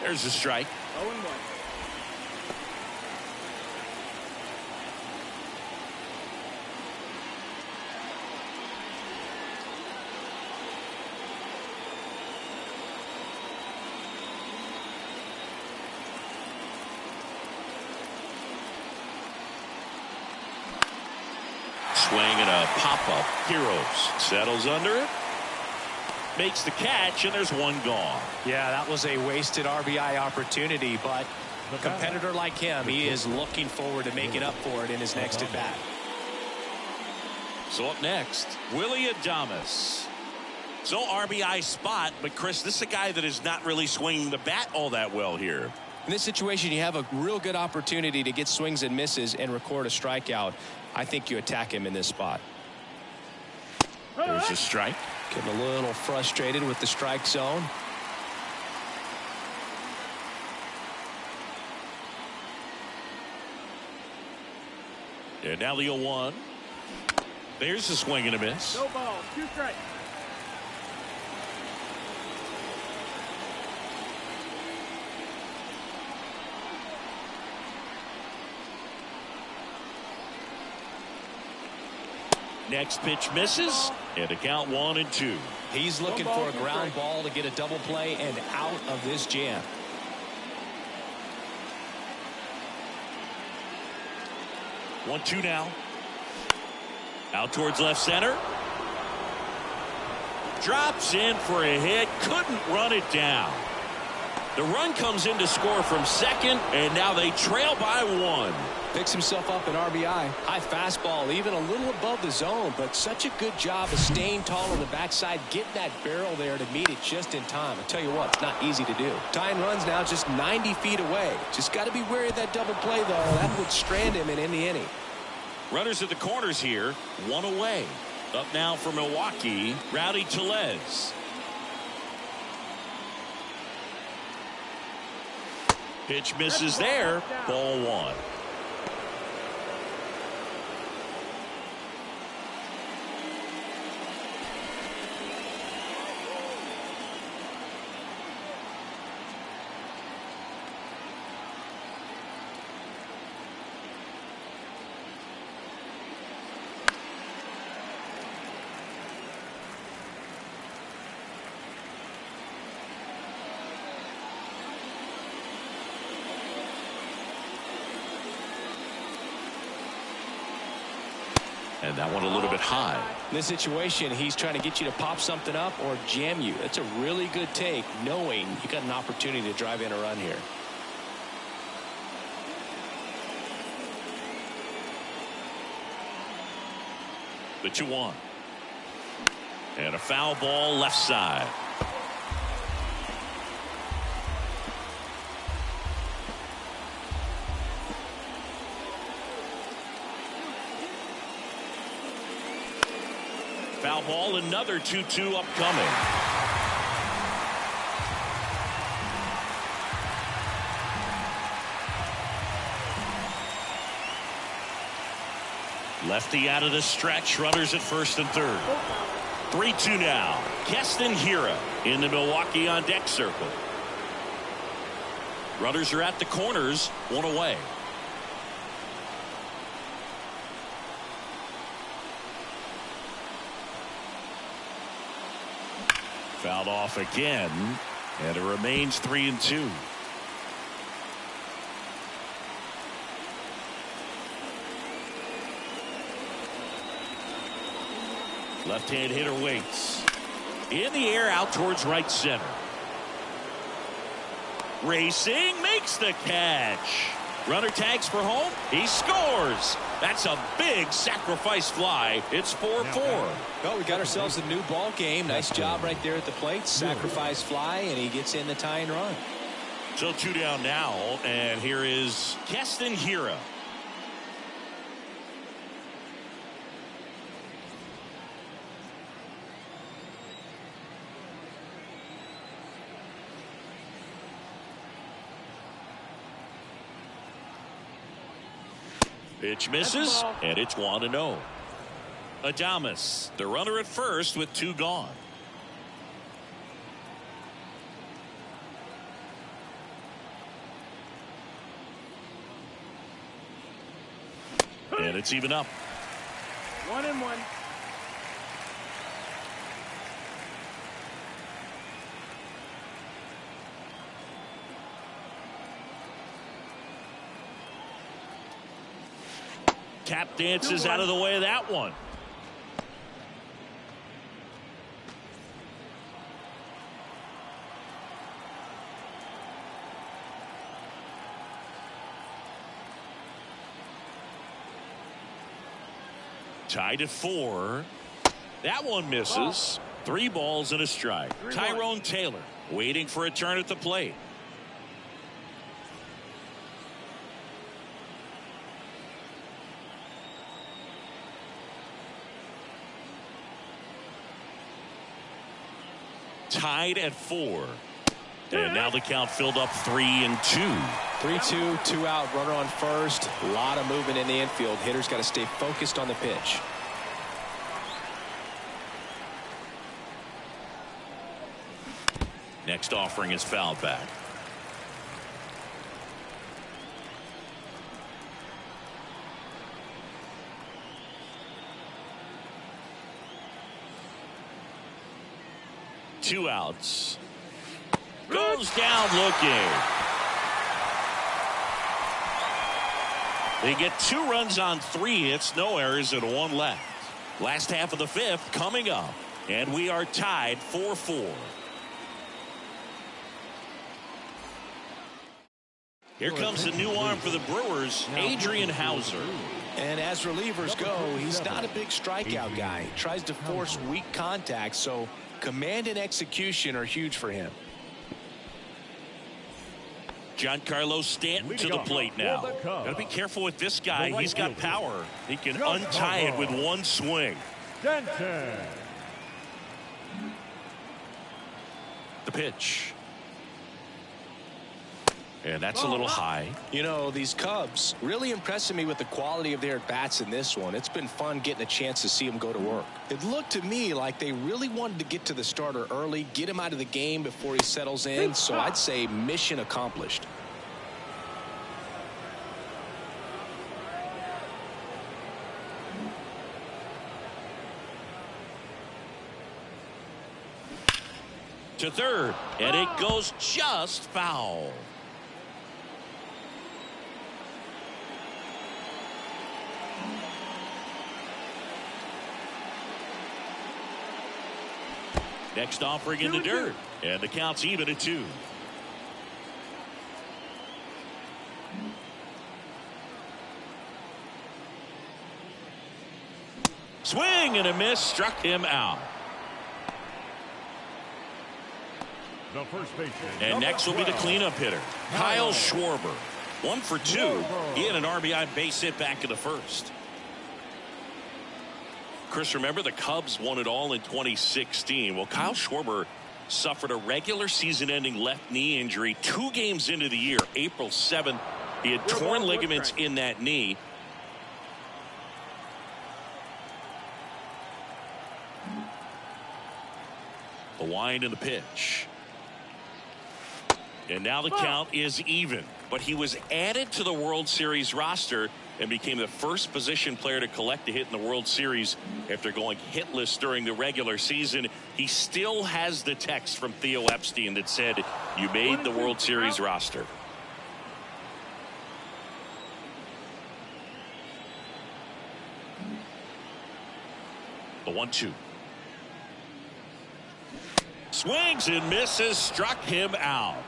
There's a strike. 0-1. Swing and a pop-up. Heroes settles under it. Makes the catch, and there's one gone. Yeah, that was a wasted RBI opportunity, but a competitor like him, he is looking forward to making up for it in his next at bat. So up next, Willie Adames. So RBI spot, but Chris, this is a guy that is not really swinging the bat all that well here. In this situation, you have a real good opportunity to get swings and misses and record a strikeout. I think you attack him in this spot. There's a strike. Getting a little frustrated with the strike zone. And now the 0-1. There's a swing and a miss. No ball. 2 strikes. Next pitch misses, and the count 1-2. He's looking for a ground ball to get a double play and out of this jam. One, 2 now. Out towards left center. Drops in for a hit. Couldn't run it down. The run comes in to score from second, and now they trail by 1. Picks himself up an RBI. High fastball, even a little above the zone, but such a good job of staying tall on the backside, getting that barrel there to meet it just in time. I tell you what, it's not easy to do. Tying runs now just 90 feet away. Just got to be wary of that double play, though. That would strand him and end the inning. Runners at the corners here, 1 away. Up now for Milwaukee, Rowdy Tellez. Pitch misses there, ball 1. And that one a little bit high. In this situation, he's trying to get you to pop something up or jam you. That's a really good take, knowing you got an opportunity to drive in a run here. The 2-1. And a foul ball left side. Foul ball, another 2-2 upcoming. Lefty out of the stretch, runners at first and third. 3-2 now. Keston Hiura in the Milwaukee on deck circle. Runners are at the corners, one away. Fouled off again, and it remains 3-2. Left-hand hitter waits. In the air out towards right center. Racing, makes the catch. Runner tags for home. He scores. That's a big sacrifice fly. It's 4-4. Well, we got ourselves a new ball game. Nice job right there at the plate. Sacrifice fly, and he gets in the tying run. So 2 down now, and here is Keston Hiura. Pitch misses, and it's 1-0. Adames, the runner at first with 2 gone. And it's even up. 1-1. Tap dances out of the way of that one. Tied at 4. That one misses. 3 balls and a strike. Tyrone Taylor waiting for a turn at the plate. Tied at 4. And now the count filled up 3-2. 3-2, 2 out, runner on first. A lot of movement in the infield. Hitter's got to stay focused on the pitch. Next offering is fouled back. Two outs. Goes down looking. They get 2 runs on 3 hits, no errors, and 1 left. Last half of the 5th coming up, and we are tied 4-4. Here comes the new arm for the Brewers, Adrian Hauser. And as relievers go, he's not a big strikeout guy. He tries to force weak contact, so command and execution are huge for him. Giancarlo Stanton to the plate now. Got to be careful with this guy. He's got power. He can untie it with 1 swing. Stanton. The pitch. And that's a little high. You know, these Cubs really impressing me with the quality of their at-bats in this one. It's been fun getting a chance to see them go to work. It looked to me like they really wanted to get to the starter early, get him out of the game before he settles in. So I'd say mission accomplished. To third, and it goes just foul. Next offering in the dirt. And the count's even at 2. Swing and a miss, struck him out. The first baseman. And next will be the cleanup hitter, Kyle Schwarber. 1 for 2. He had an RBI base hit back in the first. Chris, remember the Cubs won it all in 2016. Well, Kyle Schwarber suffered a regular season-ending left knee injury 2 games into the year. April 7th, he had torn ligaments in that knee. The wind and the pitch. And now the count is even. But he was added to the World Series roster and became the first position player to collect a hit in the World Series after going hitless during the regular season. He still has the text from Theo Epstein that said, "You made the World Series roster." The 1-2. Swings and misses, struck him out.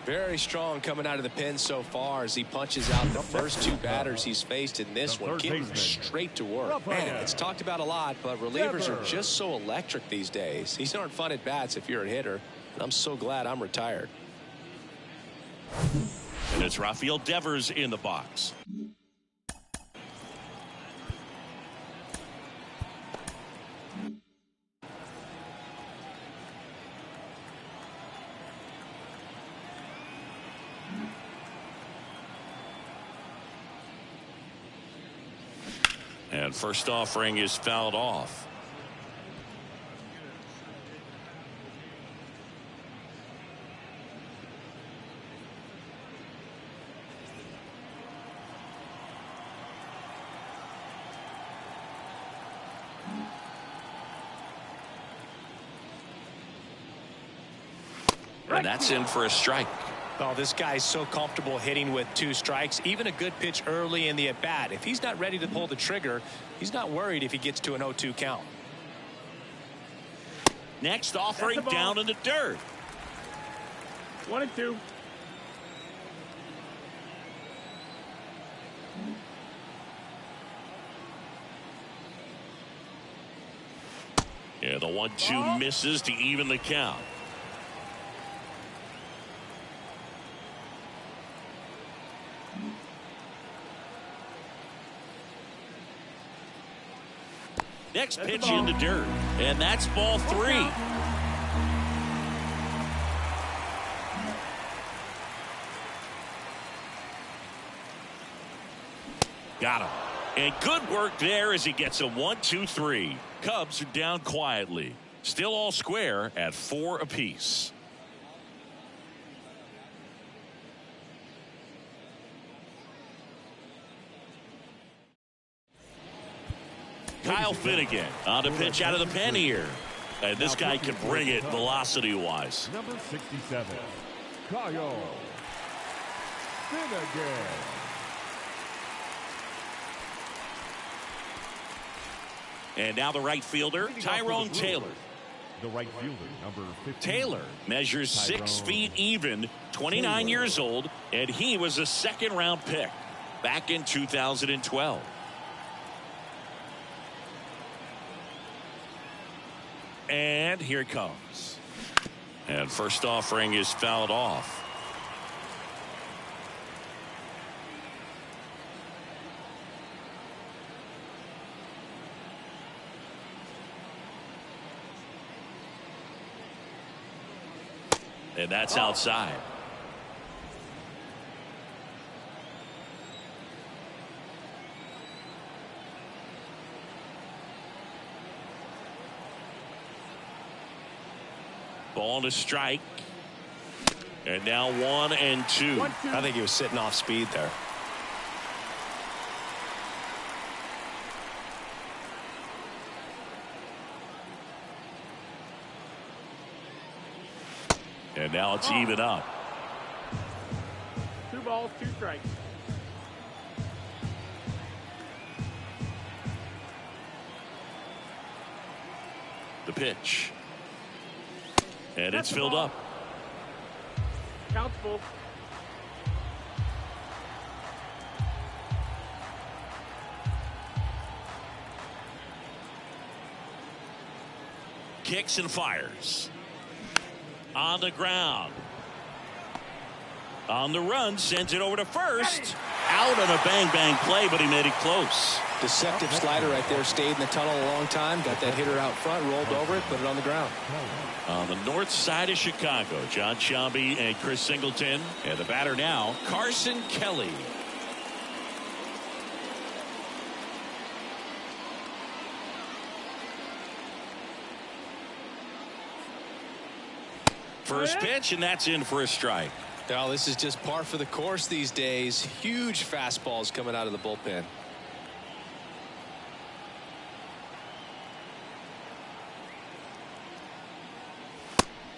Very strong coming out of the pen so far as he punches out the first 2 batters he's faced in this one. Getting straight to work. Man, it's talked about a lot, but relievers are just so electric these days. These aren't fun at bats if you're a hitter. And I'm so glad I'm retired. And it's Rafael Devers in the box. And first offering is fouled off. And that's in for a strike. Oh, this guy's so comfortable hitting with 2 strikes. Even a good pitch early in the at-bat. If he's not ready to pull the trigger, he's not worried if he gets to an 0-2 count. Next offering down in the dirt. 1-2. Yeah, the 1-2 misses to even the count. Next pitch in the dirt, and that's ball 3. Got him. And good work there as he gets a 1-2-3. Cubs are down quietly. Still all square at 4 apiece. Kyle Finnegan on the pitch out of the pen here. And this guy can bring it velocity-wise. Number 67, Kyle Finnegan. And now the right fielder, Tyrone Taylor. The right fielder, number 15. Taylor measures 6 feet even, 29 years old, and he was a second-round pick back in 2012. And here it comes. And first offering is fouled off. And that's outside. Ball to strike. And now 1-2. I think he was sitting off speed there. And now it's even up. 2 balls, 2 strikes. The pitch. And it's filled up. Count's full. Kicks and fires. On the ground. On the run, sends it over to first. Out on a bang-bang play, but he made it close. Deceptive slider right there. Stayed in the tunnel a long time. Got that hitter out front, rolled over it, put it on the ground. On the north side of Chicago, John Sciambi and Chris Singleton. And the batter now, Carson Kelly. First pitch, and that's in for a strike. Well, this is just par for the course these days. Huge fastballs coming out of the bullpen.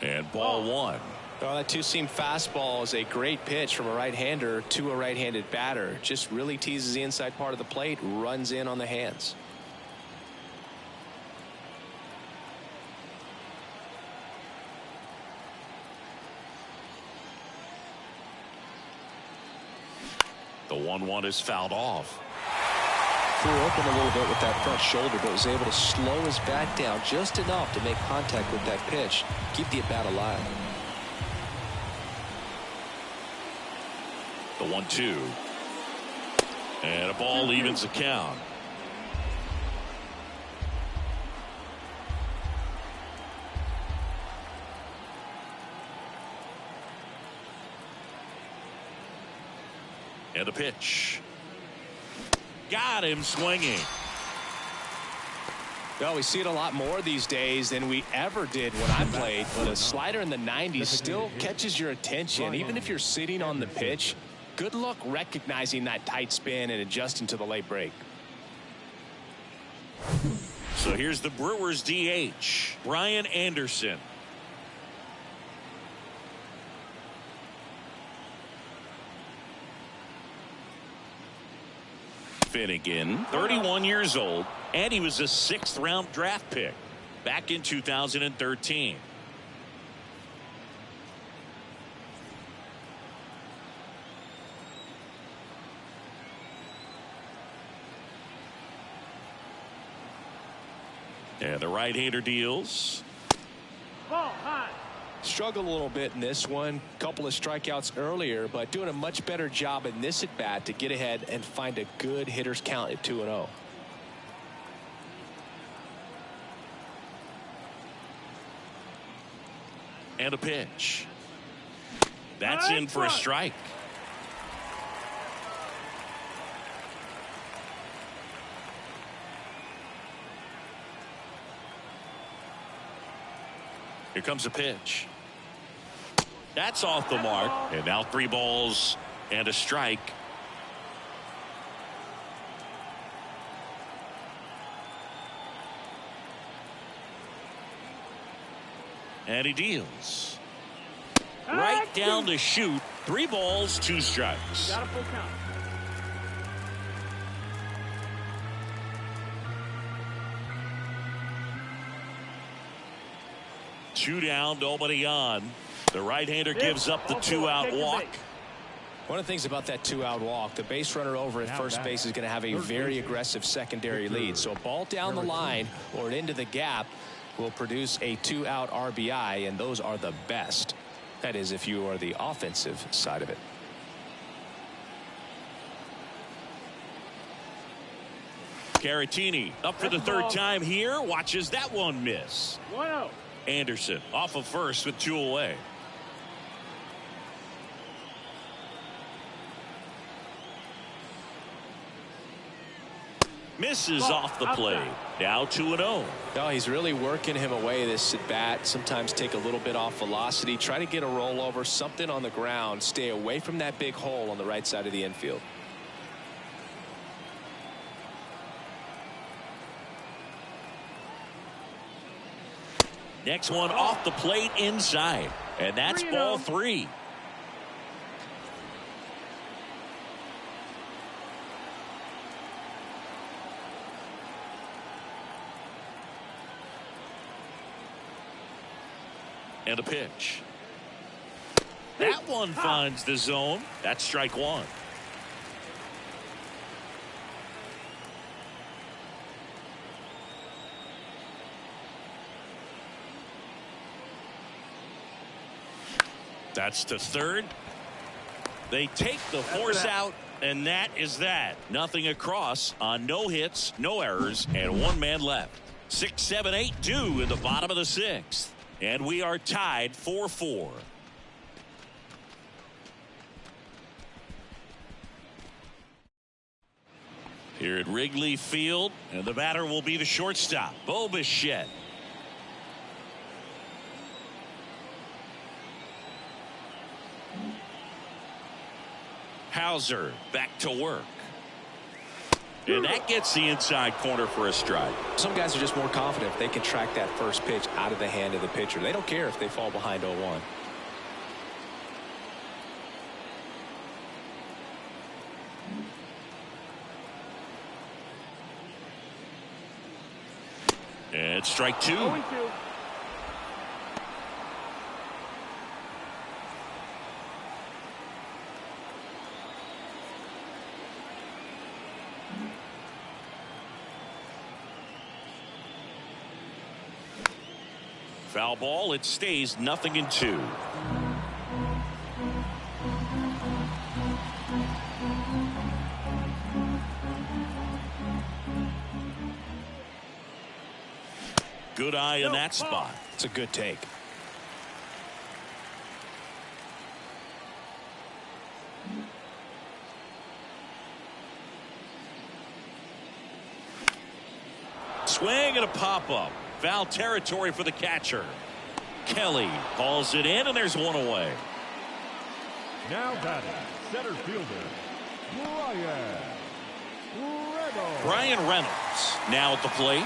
And ball one. Well, that two-seam fastball is a great pitch from a right-hander to a right-handed batter. Just really teases the inside part of the plate, runs in on the hands. The 1-1 is fouled off. Threw open a little bit with that front shoulder, but was able to slow his bat down just enough to make contact with that pitch, keep the at-bat alive. The 1-2. And a ball evens the count. And a pitch. Got him swinging. Well, we see it a lot more these days than we ever did when I played, but a slider in the 90s still catches your attention. Even if you're sitting on the pitch, good luck recognizing that tight spin and adjusting to the late break. So here's the Brewers DH, Brian Anderson. Finnegan, 31 years old, and he was a 6th-round draft pick back in 2013. And the right-hander deals. Ball high. Struggled a little bit in this one. Couple of strikeouts earlier, but doing a much better job in this at bat to get ahead and find a good hitter's count at 2-0. And a pitch. That's in for a strike. Here comes a pitch. That's off the mark. And now 3 balls and a strike. And he deals. Right down to shoot. 3 balls, 2 strikes. Got a full count. Two down, nobody on. The right-hander gives up the 2-out walk. One of the things about that 2-out walk, the base runner over at first base is going to have a very aggressive secondary lead. So a ball down the line or into the gap will produce a 2-out RBI, and those are the best. That is, if you are the offensive side of it. Caratini up for the 3rd time here. Watches that one miss. 1-0. Anderson off of first with 2 away. Misses off the plate. Now 2-0. No, he's really working him away this at bat. Sometimes take a little bit off velocity. Try to get a rollover, something on the ground. Stay away from that big hole on the right side of the infield. Next one off the plate inside. And that's ball 3. And a pitch. That one finds the zone. That's strike one. That's to third. They take the force out, and that is that. Nothing across on no hits, no errors, and one man left. 6, 7, 8, 2 in the bottom of the sixth. And we are tied 4-4. Here at Wrigley Field, and the batter will be the shortstop, Bo Bichette. Hauser back to work. And that gets the inside corner for a strike. Some guys are just more confident if they can track that first pitch out of the hand of the pitcher. They don't care if they fall behind 0-1. And strike two. 0-2. Foul ball. It stays 0-2. Good eye in that spot. It's a good take. Swing and a pop-up. Foul territory for the catcher. Kelly hauls it in, and there's one away. Now batting, center fielder, Brian Reynolds now at the plate.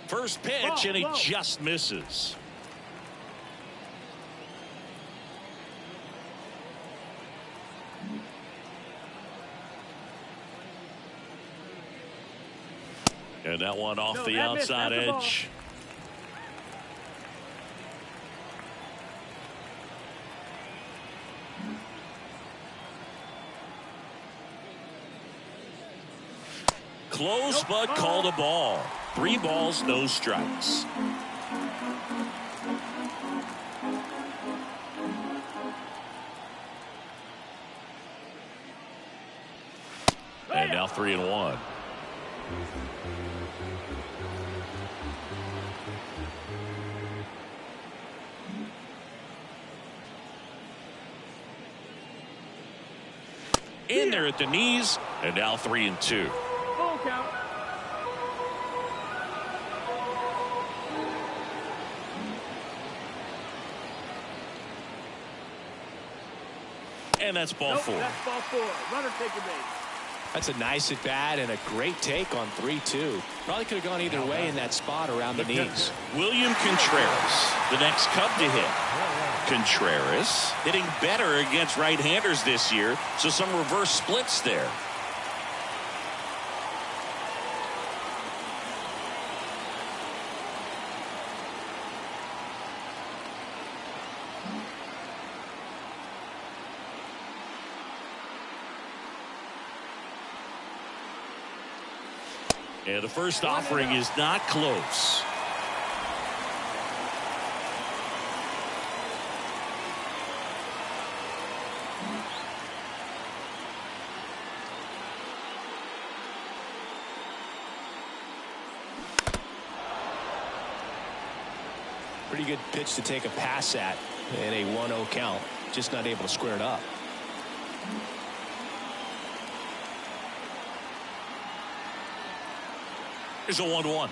First pitch, and he just misses. And that one off the outside edge. Close, but called a ball. 3 balls, no strikes. And now 3-1. In there at the knees, and now 3-2. Full count. And that's ball 4. That's ball 4. Runner taking base. That's a nice at bat and a great take on 3-2. Probably could have gone either way in that spot around the knees. William Contreras, the next Cub to hit. Contreras hitting better against right-handers this year, so some reverse splits there. And the first offering is not close. Pretty good pitch to take a pass at in a 1-0 count. Just not able to square it up. Here's a 1-1.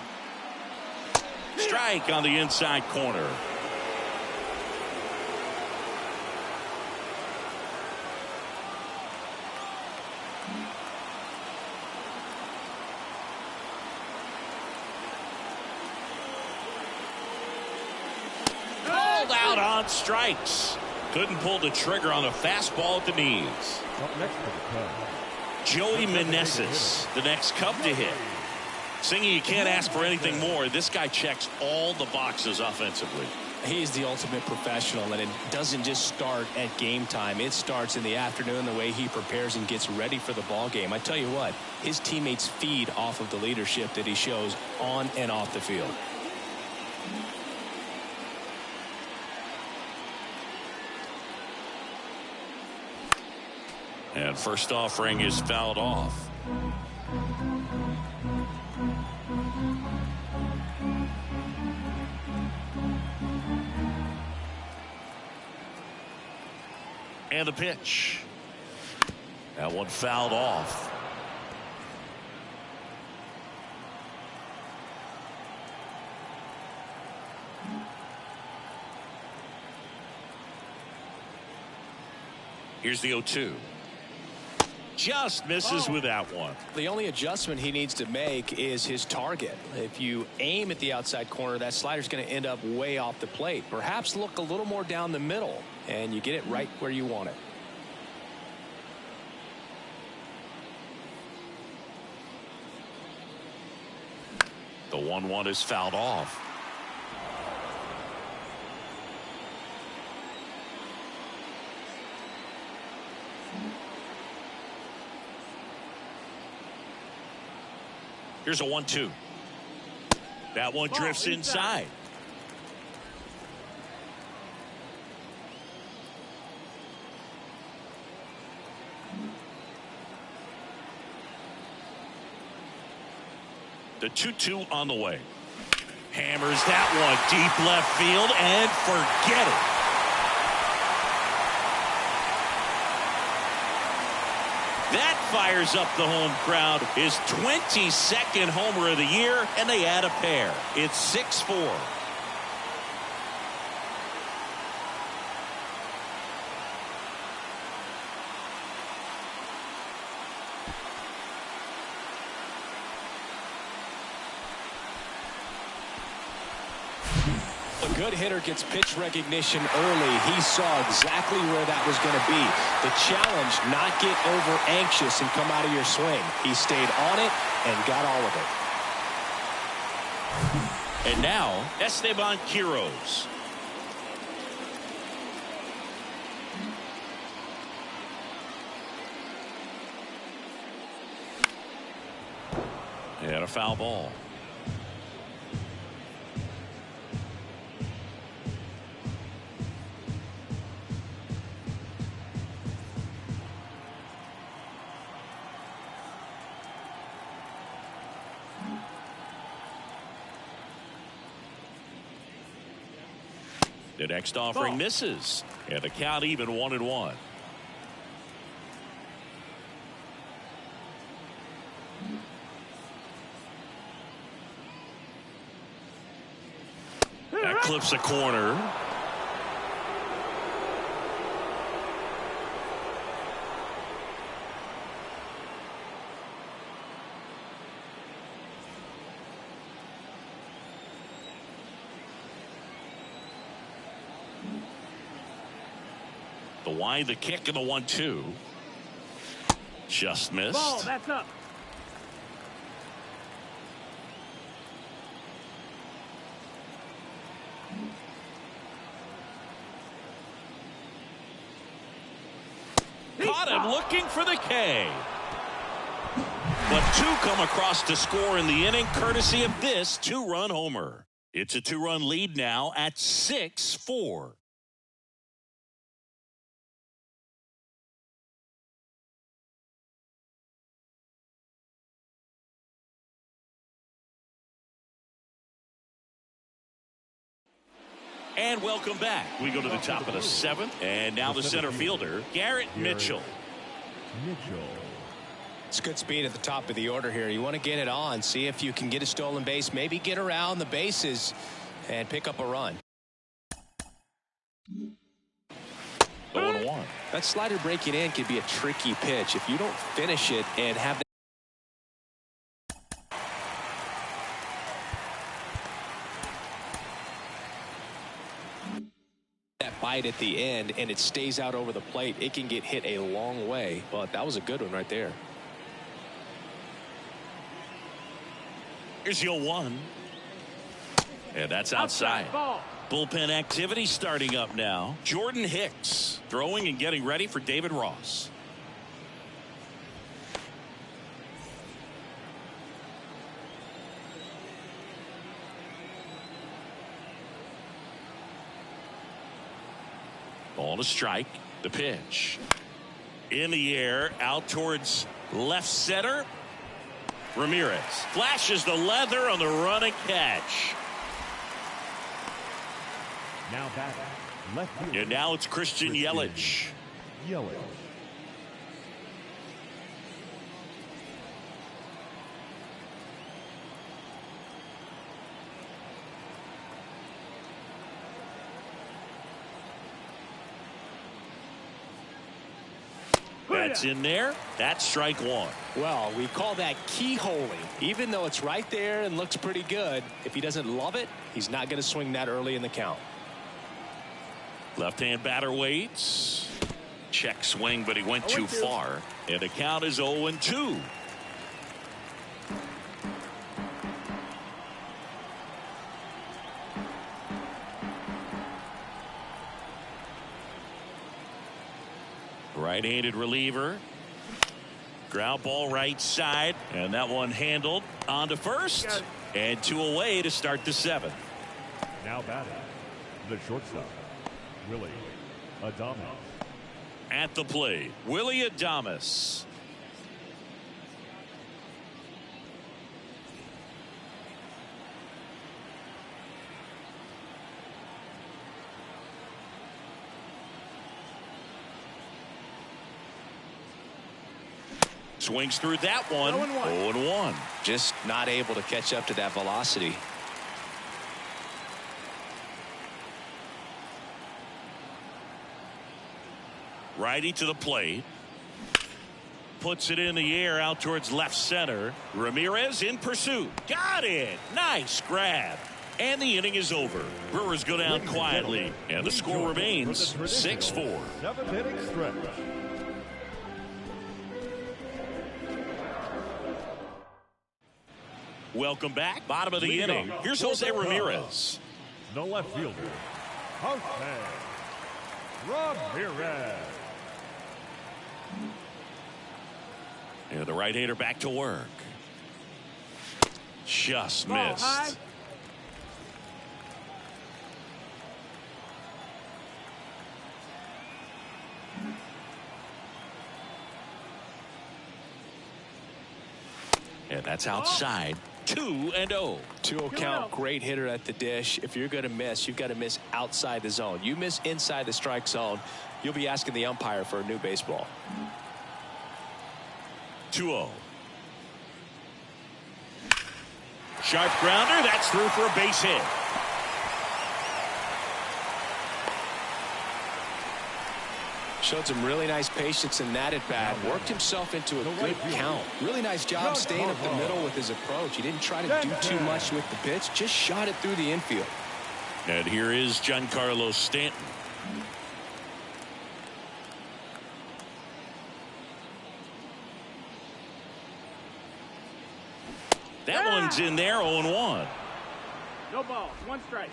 Strike on the inside corner. Called out on strikes. Couldn't pull the trigger on a fastball at the knees. Up next for the Cubs, Joey Meneses, the next Cub to hit. Singy, you can't ask for anything more. This guy checks all the boxes offensively. He's the ultimate professional, and it doesn't just start at game time. It starts in the afternoon, the way he prepares and gets ready for the ball game. I tell you what, his teammates feed off of the leadership that he shows on and off the field. And first offering is fouled off. And the pitch. That one fouled off. Here's the 0-2. Just misses with that one. The only adjustment he needs to make is his target. If you aim at the outside corner, that slider's going to end up way off the plate. Perhaps look a little more down the middle, and you get it right where you want it. The 1-1 is fouled off. Here's a 1-2. That one drifts inside. The 2-2 on the way. Hammers that one deep left field and forget it. That fires up the home crowd. His 22nd homer of the year, and they add a pair. It's 6-4. A good hitter gets pitch recognition early. He saw exactly where that was going to be. The challenge, not get over anxious and come out of your swing. He stayed on it and got all of it. And now, Esteban Quiroz. And a foul ball. The next offering misses, and the count even 1-1. That clips a corner. The wide, the kick, and the 1-2. Just missed. Ball, that's up. Caught him looking for the K. But two come across to score in the inning, courtesy of this two-run homer. It's a two-run lead now at 6-4. And welcome back. We go to the top of the seventh, and now the center fielder, Garrett Mitchell. It's good speed at the top of the order here. You want to get it on, see if you can get a stolen base, maybe get around the bases and pick up a run. 0-1. That slider breaking in can be a tricky pitch. If you don't finish it and have that right at the end and it stays out over the plate, it can get hit a long way. But that was a good one right there. Here's the 0-1. And that's outside. Bullpen activity starting up now. Jordan Hicks throwing and getting ready for David Ross. Ball to strike. The pitch. In the air. Out towards left center. Ramirez flashes the leather on the running catch. Now back. Left field. And now it's Christian Yelich. That's in there. That's strike one. Well, we call that keyholing. Even though it's right there and looks pretty good, if he doesn't love it, he's not going to swing that early in the count. Left-hand batter waits. Check swing, but he went too far. And the count is 0-2. Right-handed reliever. Ground ball right side. And that one handled on to first. And 2 away to start the 7th. Now batting. The shortstop. Willie Adames. At the plate, Willie Adames. Swings through that one. 0-1. Just not able to catch up to that velocity. Righty to the plate. Puts it in the air out towards left center. Ramirez in pursuit. Got it. Nice grab. And the inning is over. Brewers go down quietly. And the score remains 6-4. 7th inning stretch. Welcome back. Bottom of the inning. Here's Jose Ramirez. The left fielder, Jose Ramirez. And the right-hander back to work. Just missed. And that's outside. 2-0. 2-0 count. Great hitter at the dish. If you're going to miss, you've got to miss outside the zone. You miss inside the strike zone, you'll be asking the umpire for a new baseball. 2-0. Sharp grounder. That's through for a base hit. Showed some really nice patience in that at bat. Worked himself into a good count. Really nice job staying up the middle with his approach. He didn't try to do too much with the pitch. Just shot it through the infield. And here is Giancarlo Stanton. That one's in there. 0-1. No ball. 1 strike.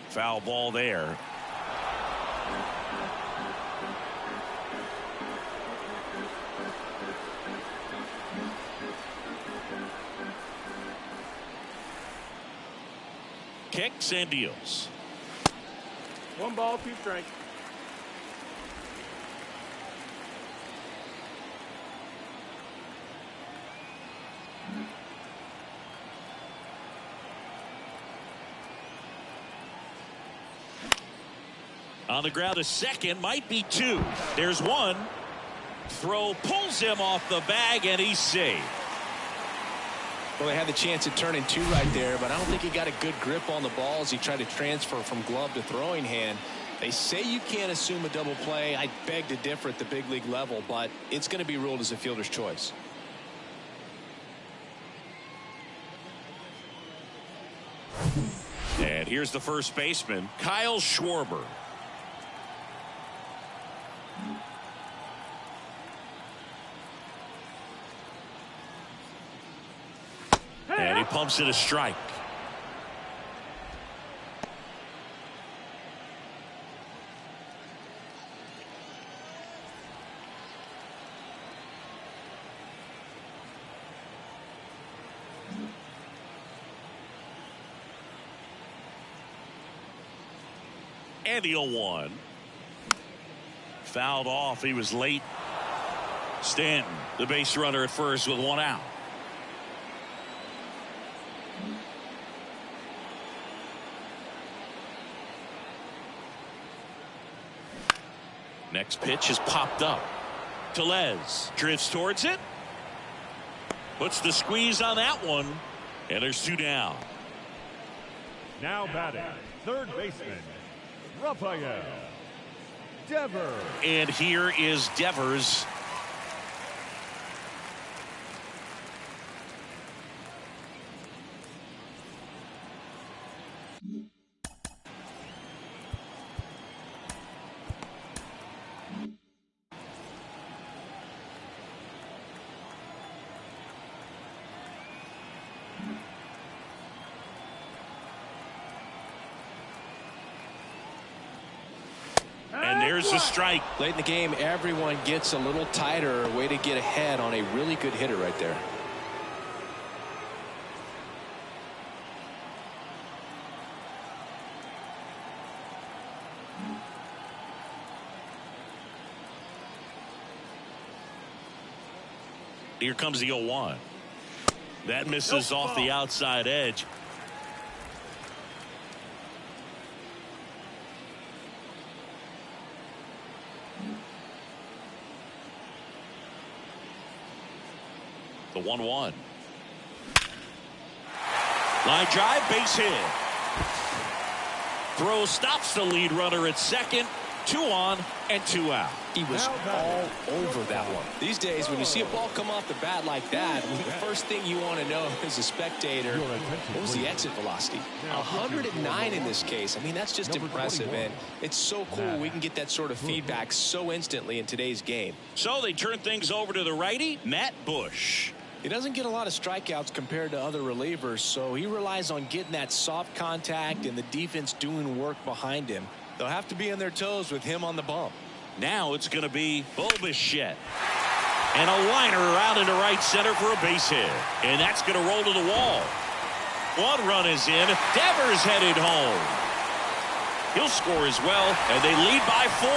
Foul ball there. Kicks and deals. 1 ball, 2 strikes. On the ground, a second, might be 2. There's 1. Throw pulls him off the bag, and he's safe. Well, they had the chance at turning 2 right there, but I don't think he got a good grip on the ball as he tried to transfer from glove to throwing hand. They say you can't assume a double play. I beg to differ at the big league level, but it's going to be ruled as a fielder's choice. And here's the first baseman, Kyle Schwarber. And he pumps it a strike. And the 0-1. Fouled off. He was late. Stanton, the base runner at first with 1 out. Next pitch is popped up. Tellez drifts towards it. Puts the squeeze on that one. And there's 2 down. Now batting, third baseman, Rafael Devers. And here is Devers. And there's a strike. Late in the game, everyone gets a little tighter. A way to get ahead on a really good hitter right there. Here comes the 0-1. That misses off the outside edge. The 1-1. Line drive, base hit. Throw stops the lead runner at second. 2 on and 2 out. He was all over that one. These days, when you see a ball come off the bat like that, the first thing you want to know as a spectator, what was the exit velocity? 109 in this case. I mean, that's just impressive, and it's so cool we can get that sort of feedback so instantly in today's game. So they turn things over to the righty, Matt Bush. He doesn't get a lot of strikeouts compared to other relievers, so he relies on getting that soft contact and the defense doing work behind him. They'll have to be on their toes with him on the bump. Now it's going to be Bobichette. And a liner out into right center for a base hit. And that's going to roll to the wall. 1 run is in. Devers headed home. He'll score as well, and they lead by 4.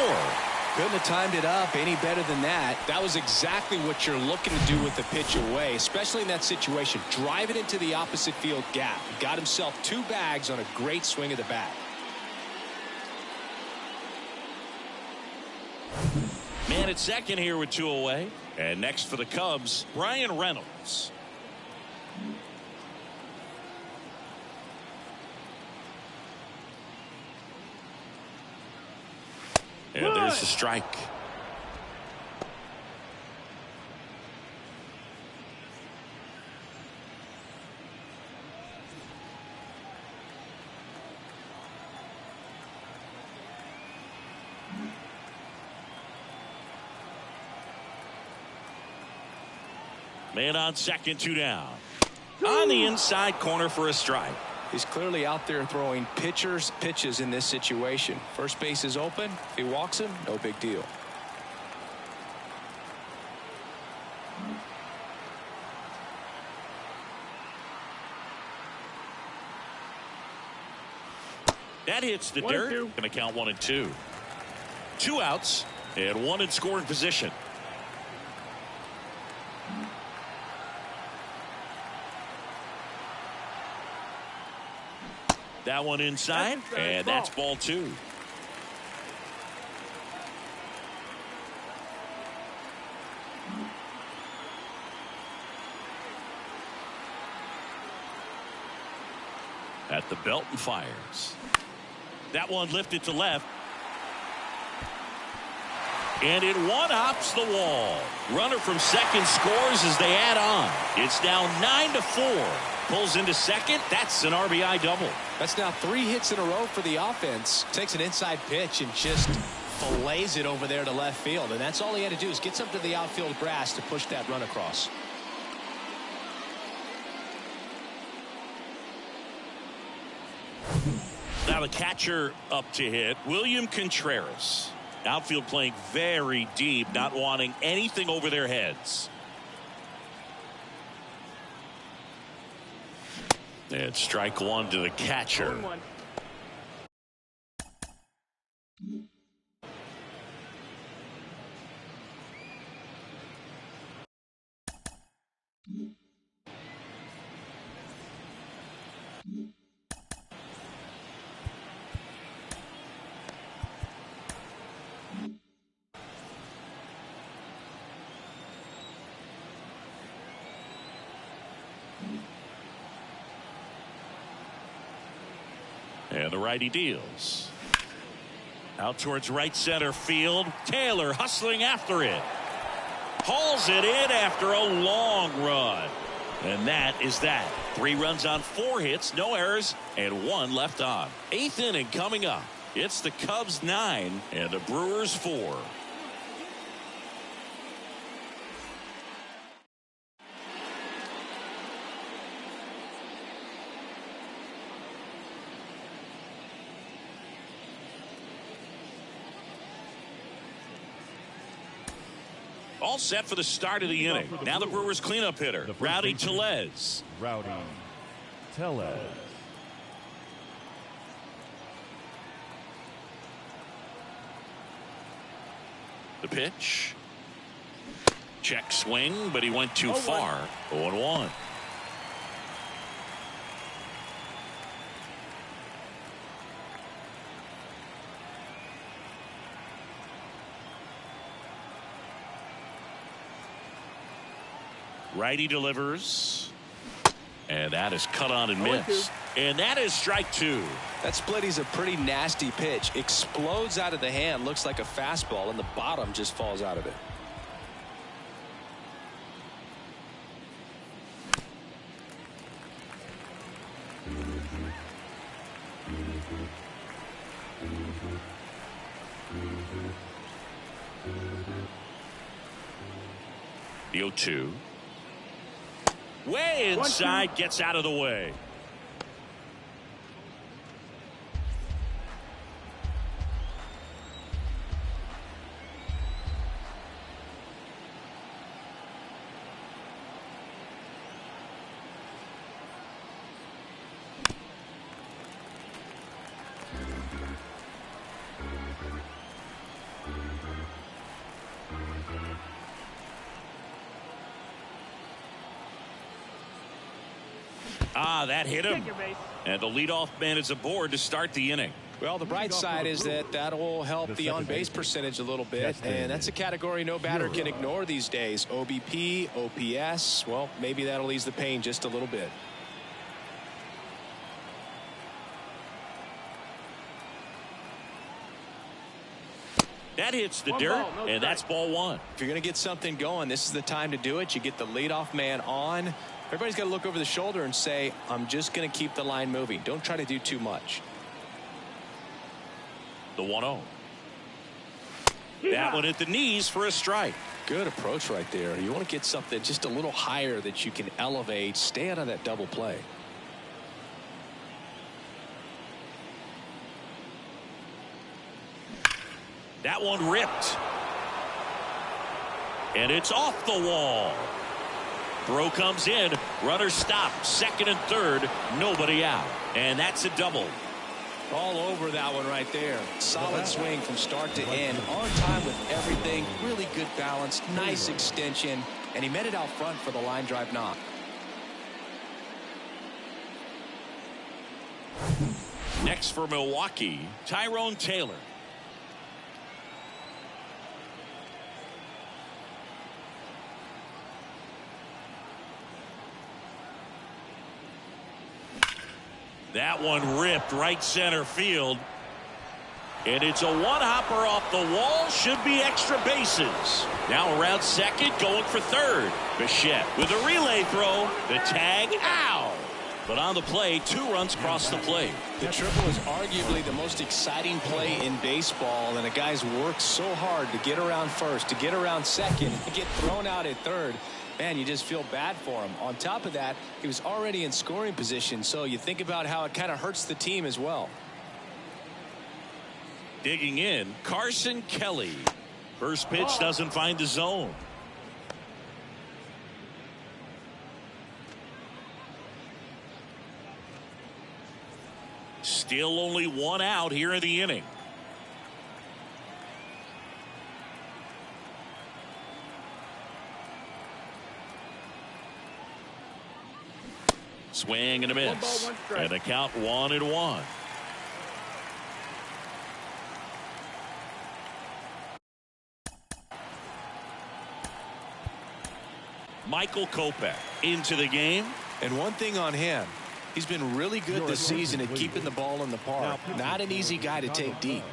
Couldn't have timed it up any better than that. That was exactly what you're looking to do with the pitch away, especially in that situation. Drive it into the opposite field gap. He got himself 2 bags on a great swing of the bat. Man at second here with 2 away. And next for the Cubs, Brian Reynolds. And there's the strike. Man on second, 2 down. On the inside corner for a strike. He's clearly out there throwing pitchers pitches in this situation. First base is open. If he walks him, no big deal. That hits the dirt. Going to count 1 and 2. 2 outs and 1 in scoring position. That one inside, and that's ball 2. At the belt and fires. That one lifted to left. And it one-hops the wall. Runner from second scores as they add on. It's now 9-4. Pulls into second. That's an RBI double. That's now 3 hits in a row for the offense. Takes an inside pitch and just fillets it over there to left field. And that's all he had to do is get something to the outfield grass to push that run across. Now the catcher up to hit, William Contreras. Outfield playing very deep, not wanting anything over their heads. And strike one to the catcher. And the righty deals. Out towards right center field. Taylor hustling after it. Hauls it in after a long run. And that is that. 3 runs on 4 hits, no errors, and 1 left on. 8th inning coming up. It's the Cubs 9 and the Brewers 4. All set for the start of the inning. Now the Brewers cleanup hitter, Rowdy Tellez. Rowdy Tellez. The pitch. Check swing, but he went too far. 0-1. Righty delivers. And that is cut on and missed. And that is strike 2. That splitty's a pretty nasty pitch. Explodes out of the hand. Looks like a fastball, and the bottom just falls out of it. The 0-2. Way inside, gets out of the way. That hit him. And the leadoff man is aboard to start the inning. Well, the bright side is that will help the on-base percentage a little bit, and that's a category no batter can ignore these days. OBP, OPS, well, maybe that'll ease the pain just a little bit. That hits the dirt, and that's ball 1. If you're going to get something going, this is the time to do it. You get the leadoff man on. Everybody's got to look over the shoulder and say, I'm just going to keep the line moving. Don't try to do too much. The 1-0. That one at the knees for a strike. Good approach right there. You want to get something just a little higher that you can elevate. Stay out of that double play. That one ripped. And it's off the wall. Throw comes in. Runner stopped. Second and third. Nobody out. And that's a double. All over that one right there. Solid swing from start to end. On time with everything. Really good balance. Nice extension. And he met it out front for the line drive knock. Next for Milwaukee, Tyrone Taylor. That one ripped right center field. And it's a one-hopper off the wall. Should be extra bases. Now around second, going for third. Bichette with a relay throw. The tag out. But on the play, 2 runs cross the plate. The triple is arguably the most exciting play in baseball, and a guy's worked so hard to get around first, to get around second, to get thrown out at third. Man, you just feel bad for him. On top of that, he was already in scoring position, so you think about how it kind of hurts the team as well. Digging in, Carson Kelly. First pitch doesn't find the zone. Still only 1 out here in the inning. Swing and a miss. 1 ball, 1 strike. And a count 1-1. Michael Kopech into the game. And one thing on him, he's been really good this season at keeping the ball in the park. Not an easy guy to take deep.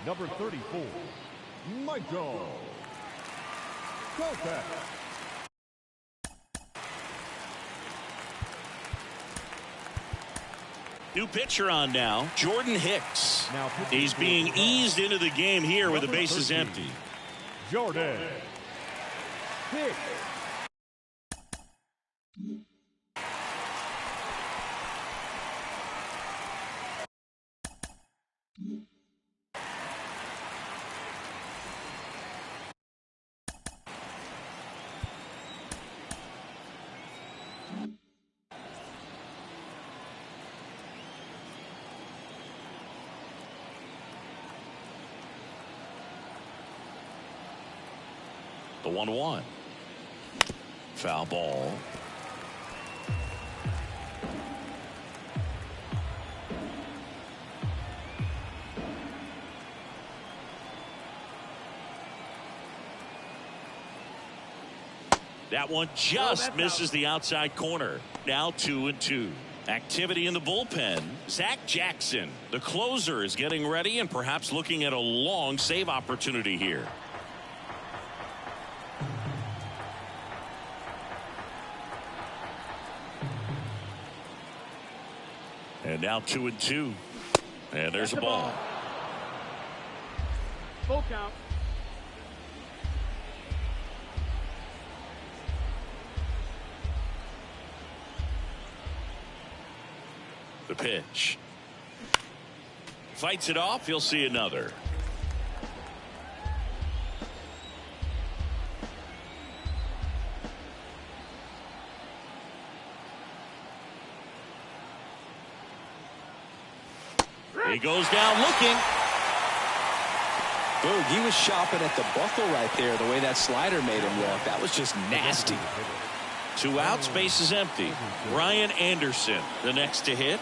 Number 34, Michael Kopech. New pitcher on now, Jordan Hicks. He's being eased into the game here with the bases empty. Jordan Hicks. The 1-1. Foul ball. That one just misses the outside corner. Now 2-2. Activity in the bullpen. Zach Jackson, the closer, is getting ready and perhaps looking at a long save opportunity here. And now 2-2. And there's a ball. Full count. The pitch. Fights it off. He'll see another. He goes down looking. Boog, he was shopping at the buckle right there, the way that slider made him look. That was just nasty. 2 outs, base is empty. Brian Anderson, the next to hit.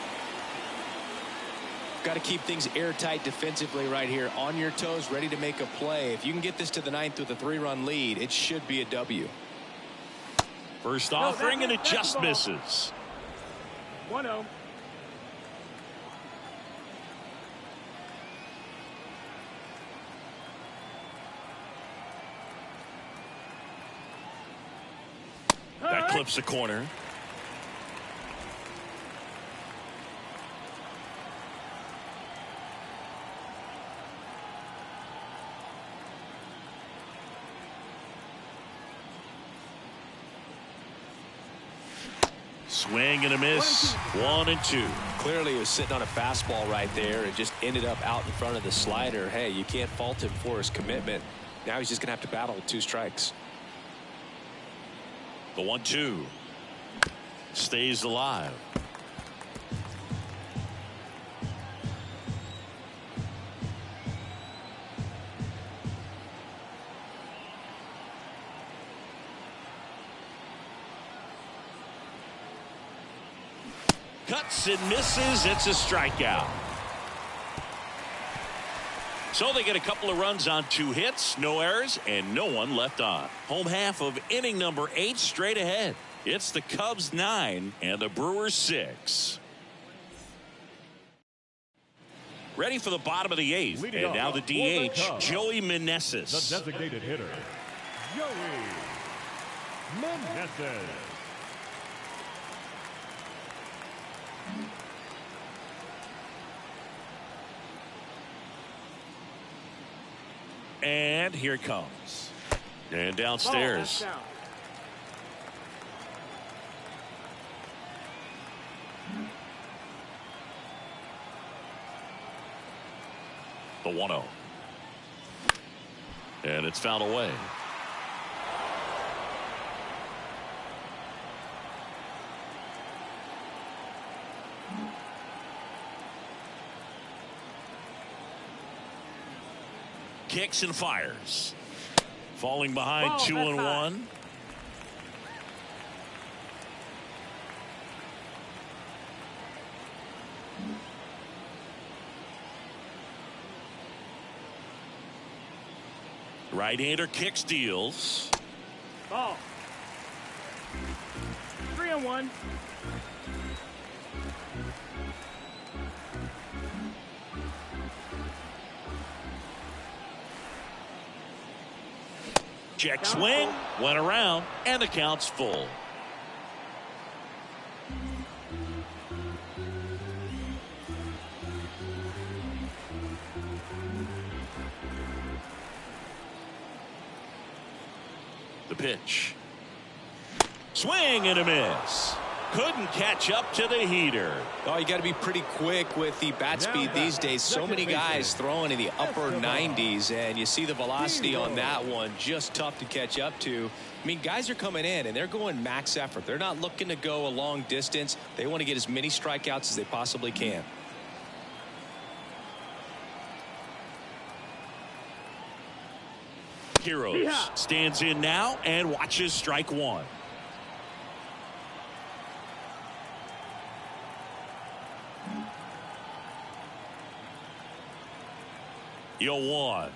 Got to keep things airtight defensively right here. On your toes, ready to make a play. If you can get this to the 9th with a 3-run lead, it should be a W. First offering, and it just misses. 1-0. That clips the corner. Swing and a miss. 1-2. Clearly he was sitting on a fastball right there and just ended up out in front of the slider. Hey, you can't fault him for his commitment. Now he's just going to have to battle with 2 strikes. The 1-2 stays alive. Cuts and misses. It's a strikeout. So they get a couple of runs on 2 hits, no errors, and no one left on. Home half of inning number 8 straight ahead. It's the Cubs 9 and the Brewers 6. Ready for the bottom of the 8th. Leading And now off the for the DH, Cubs, Joey the Meneses. designated hitter, Joey Meneses. And here it comes. And downstairs. Ball, The 1-0. And it's fouled away. Kicks and fires. Falling behind Ball, 2-1. Right-hander kicks, deals. Ball. 3-1. Check swing, went around, and the count's full. The pitch. Swing and a miss. Couldn't catch up to the heater. Oh, you got to be pretty quick with the bat speed these days. So many guys throwing in the upper 90s, and you see the velocity on that one. Just tough to catch up to. I mean, guys are coming in, and they're going max effort. They're not looking to go a long distance. They want to get as many strikeouts as they possibly can. Heroes stands in now and watches strike one. Yo, one.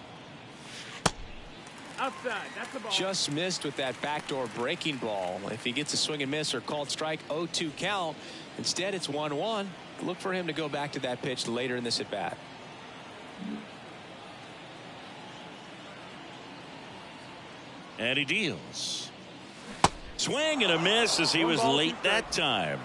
Outside. That's the ball. Just missed with that backdoor breaking ball. If he gets a swing and miss or called strike, 0-2 count. Instead, it's 1-1. Look for him to go back to that pitch later in this at bat. And he deals. Swing and a miss as he was late that time.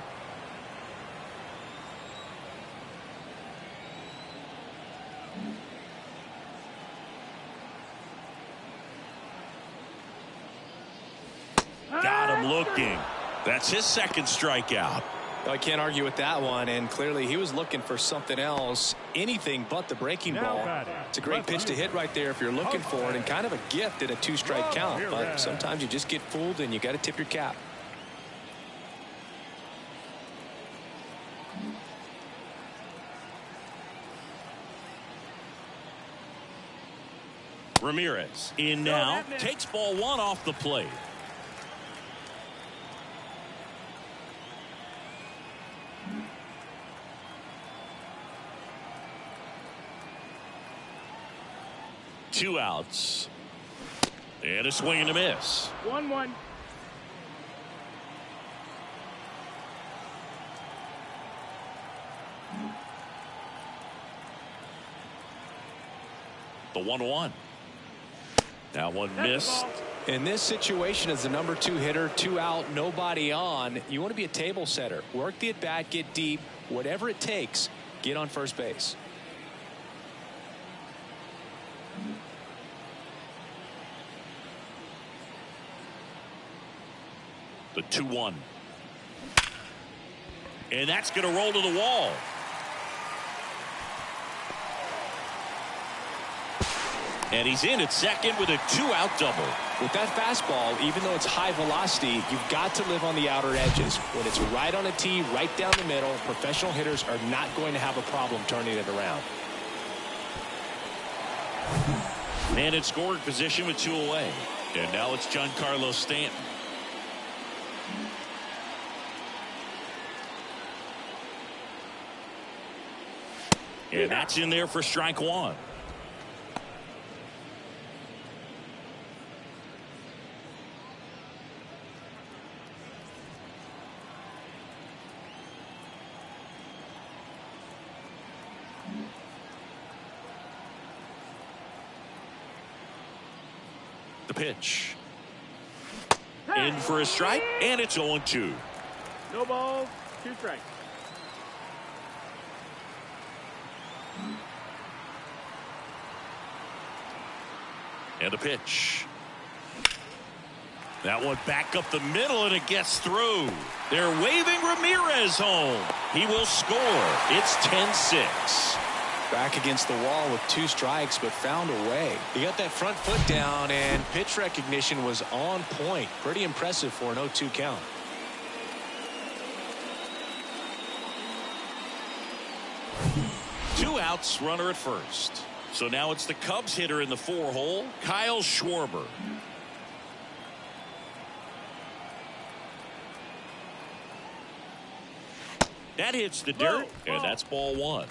Got him looking. That's his second strikeout. I can't argue with that one, and clearly he was looking for something else, anything but the breaking ball. It's a great pitch to hit right there if you're looking for it, and kind of a gift at a 2-strike count, but sometimes you just get fooled and you got to tip your cap. Ramirez in now, takes ball one off the plate. Two outs. And a swing and a miss. 1-1. The 1-1. That one missed. In this situation, as the number 2 hitter, 2 out, nobody on, you want to be a table setter. Work the at bat, get deep, whatever it takes, get on first base. The 2-1. And that's going to roll to the wall. And he's in at second with a 2-out double. With that fastball, even though it's high velocity, you've got to live on the outer edges. When it's right on a tee, right down the middle, professional hitters are not going to have a problem turning it around. And in scoring position with 2 away. And now it's Giancarlo Stanton. And that's in there for strike one. The pitch. In for a strike, and it's 0-2. No balls, 2 strikes. And a pitch. That one back up the middle, and it gets through. They're waving Ramirez home. He will score. It's 10-6. Back against the wall with 2 strikes, but found a way. He got that front foot down, and pitch recognition was on point. Pretty impressive for an 0-2 count. Two outs, runner at first. So now it's the Cubs hitter in the 4-hole, Kyle Schwarber. That hits the dirt, and that's ball 1.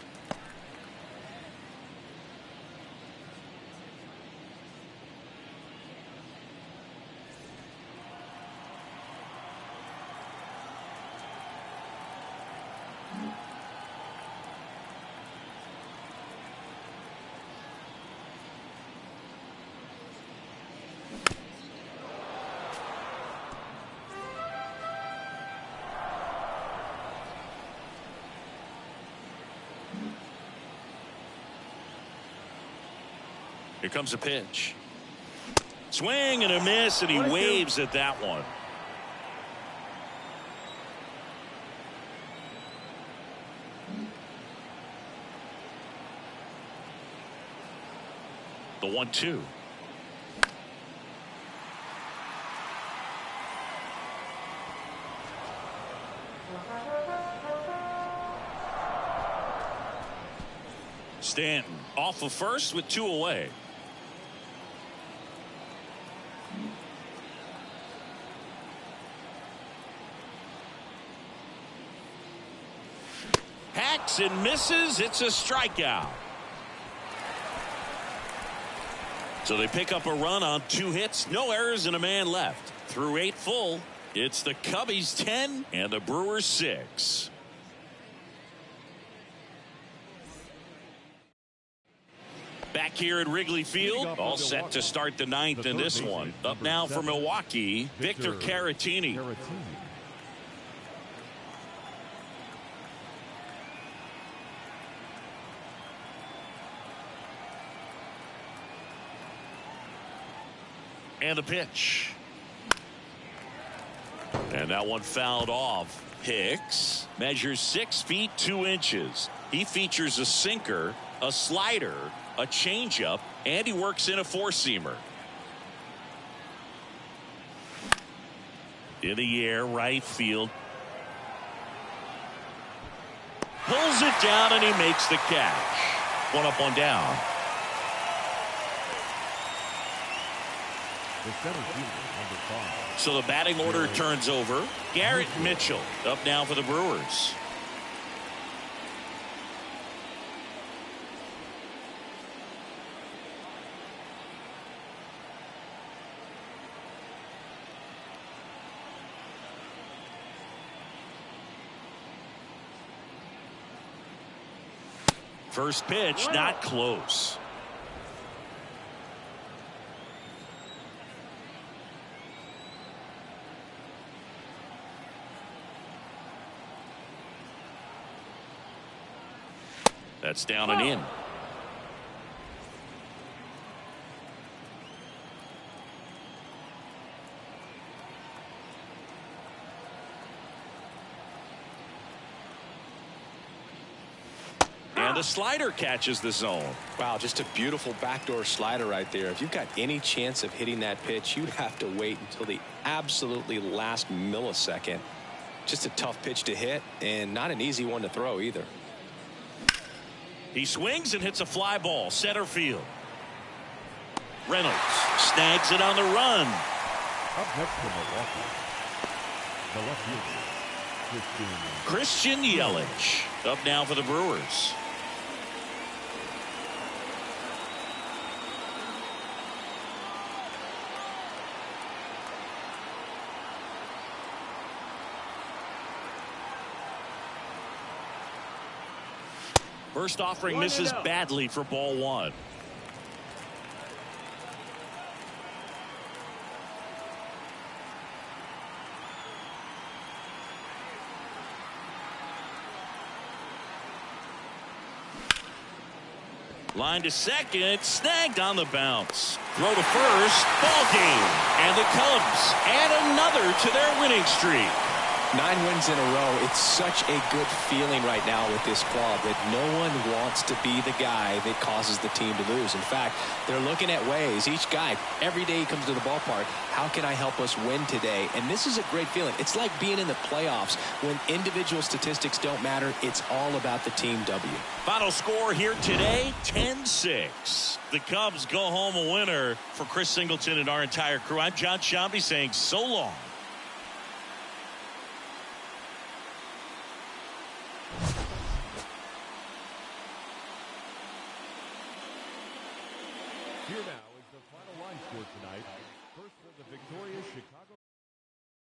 Here comes a pitch. Swing and a miss, and he waves at that one. The 1-2. Stanton off of first with 2 away. Hacks and misses. It's a strikeout. So they pick up a run on 2 hits, no errors, and a man left. Through 8 full, it's the Cubbies 10 and the Brewers 6. Back here at Wrigley Field, all set to start the 9th in this one. Up now for Milwaukee, Victor Caratini. And the pitch. And that one fouled off. Hicks measures 6 feet 2 inches. He features a sinker, a slider, a changeup, and he works in a 4-seamer. In the air, right field. Pulls it down, and he makes the catch. 1 up, 1 down. So the batting order turns over. Garrett Mitchell up now for the Brewers. First pitch, not close. That's down and in. And the slider catches the zone. Wow, just a beautiful backdoor slider right there. If you've got any chance of hitting that pitch, you have to wait until the absolutely last millisecond. Just a tough pitch to hit, and not an easy one to throw either. He swings and hits a fly ball center field. Reynolds snags it on the run. Up next for Milwaukee, the left fielder, Christian Yelich up now for the Brewers. First offering misses badly for ball 1. Line to second, snagged on the bounce. Throw to first, ball game. And the Cubs add another to their winning streak. 9 wins in a row. It's such a good feeling right now with this club that no one wants to be the guy that causes the team to lose. In fact, they're looking at ways. Each guy, every day he comes to the ballpark, how can I help us win today? And this is a great feeling. It's like being in the playoffs when individual statistics don't matter. It's all about the team W. Final score here today, 10-6. The Cubs go home a winner. For Chris Singleton and our entire crew, I'm John Shambi saying so long. Here now is the final line score tonight. First for the victorious Chicago.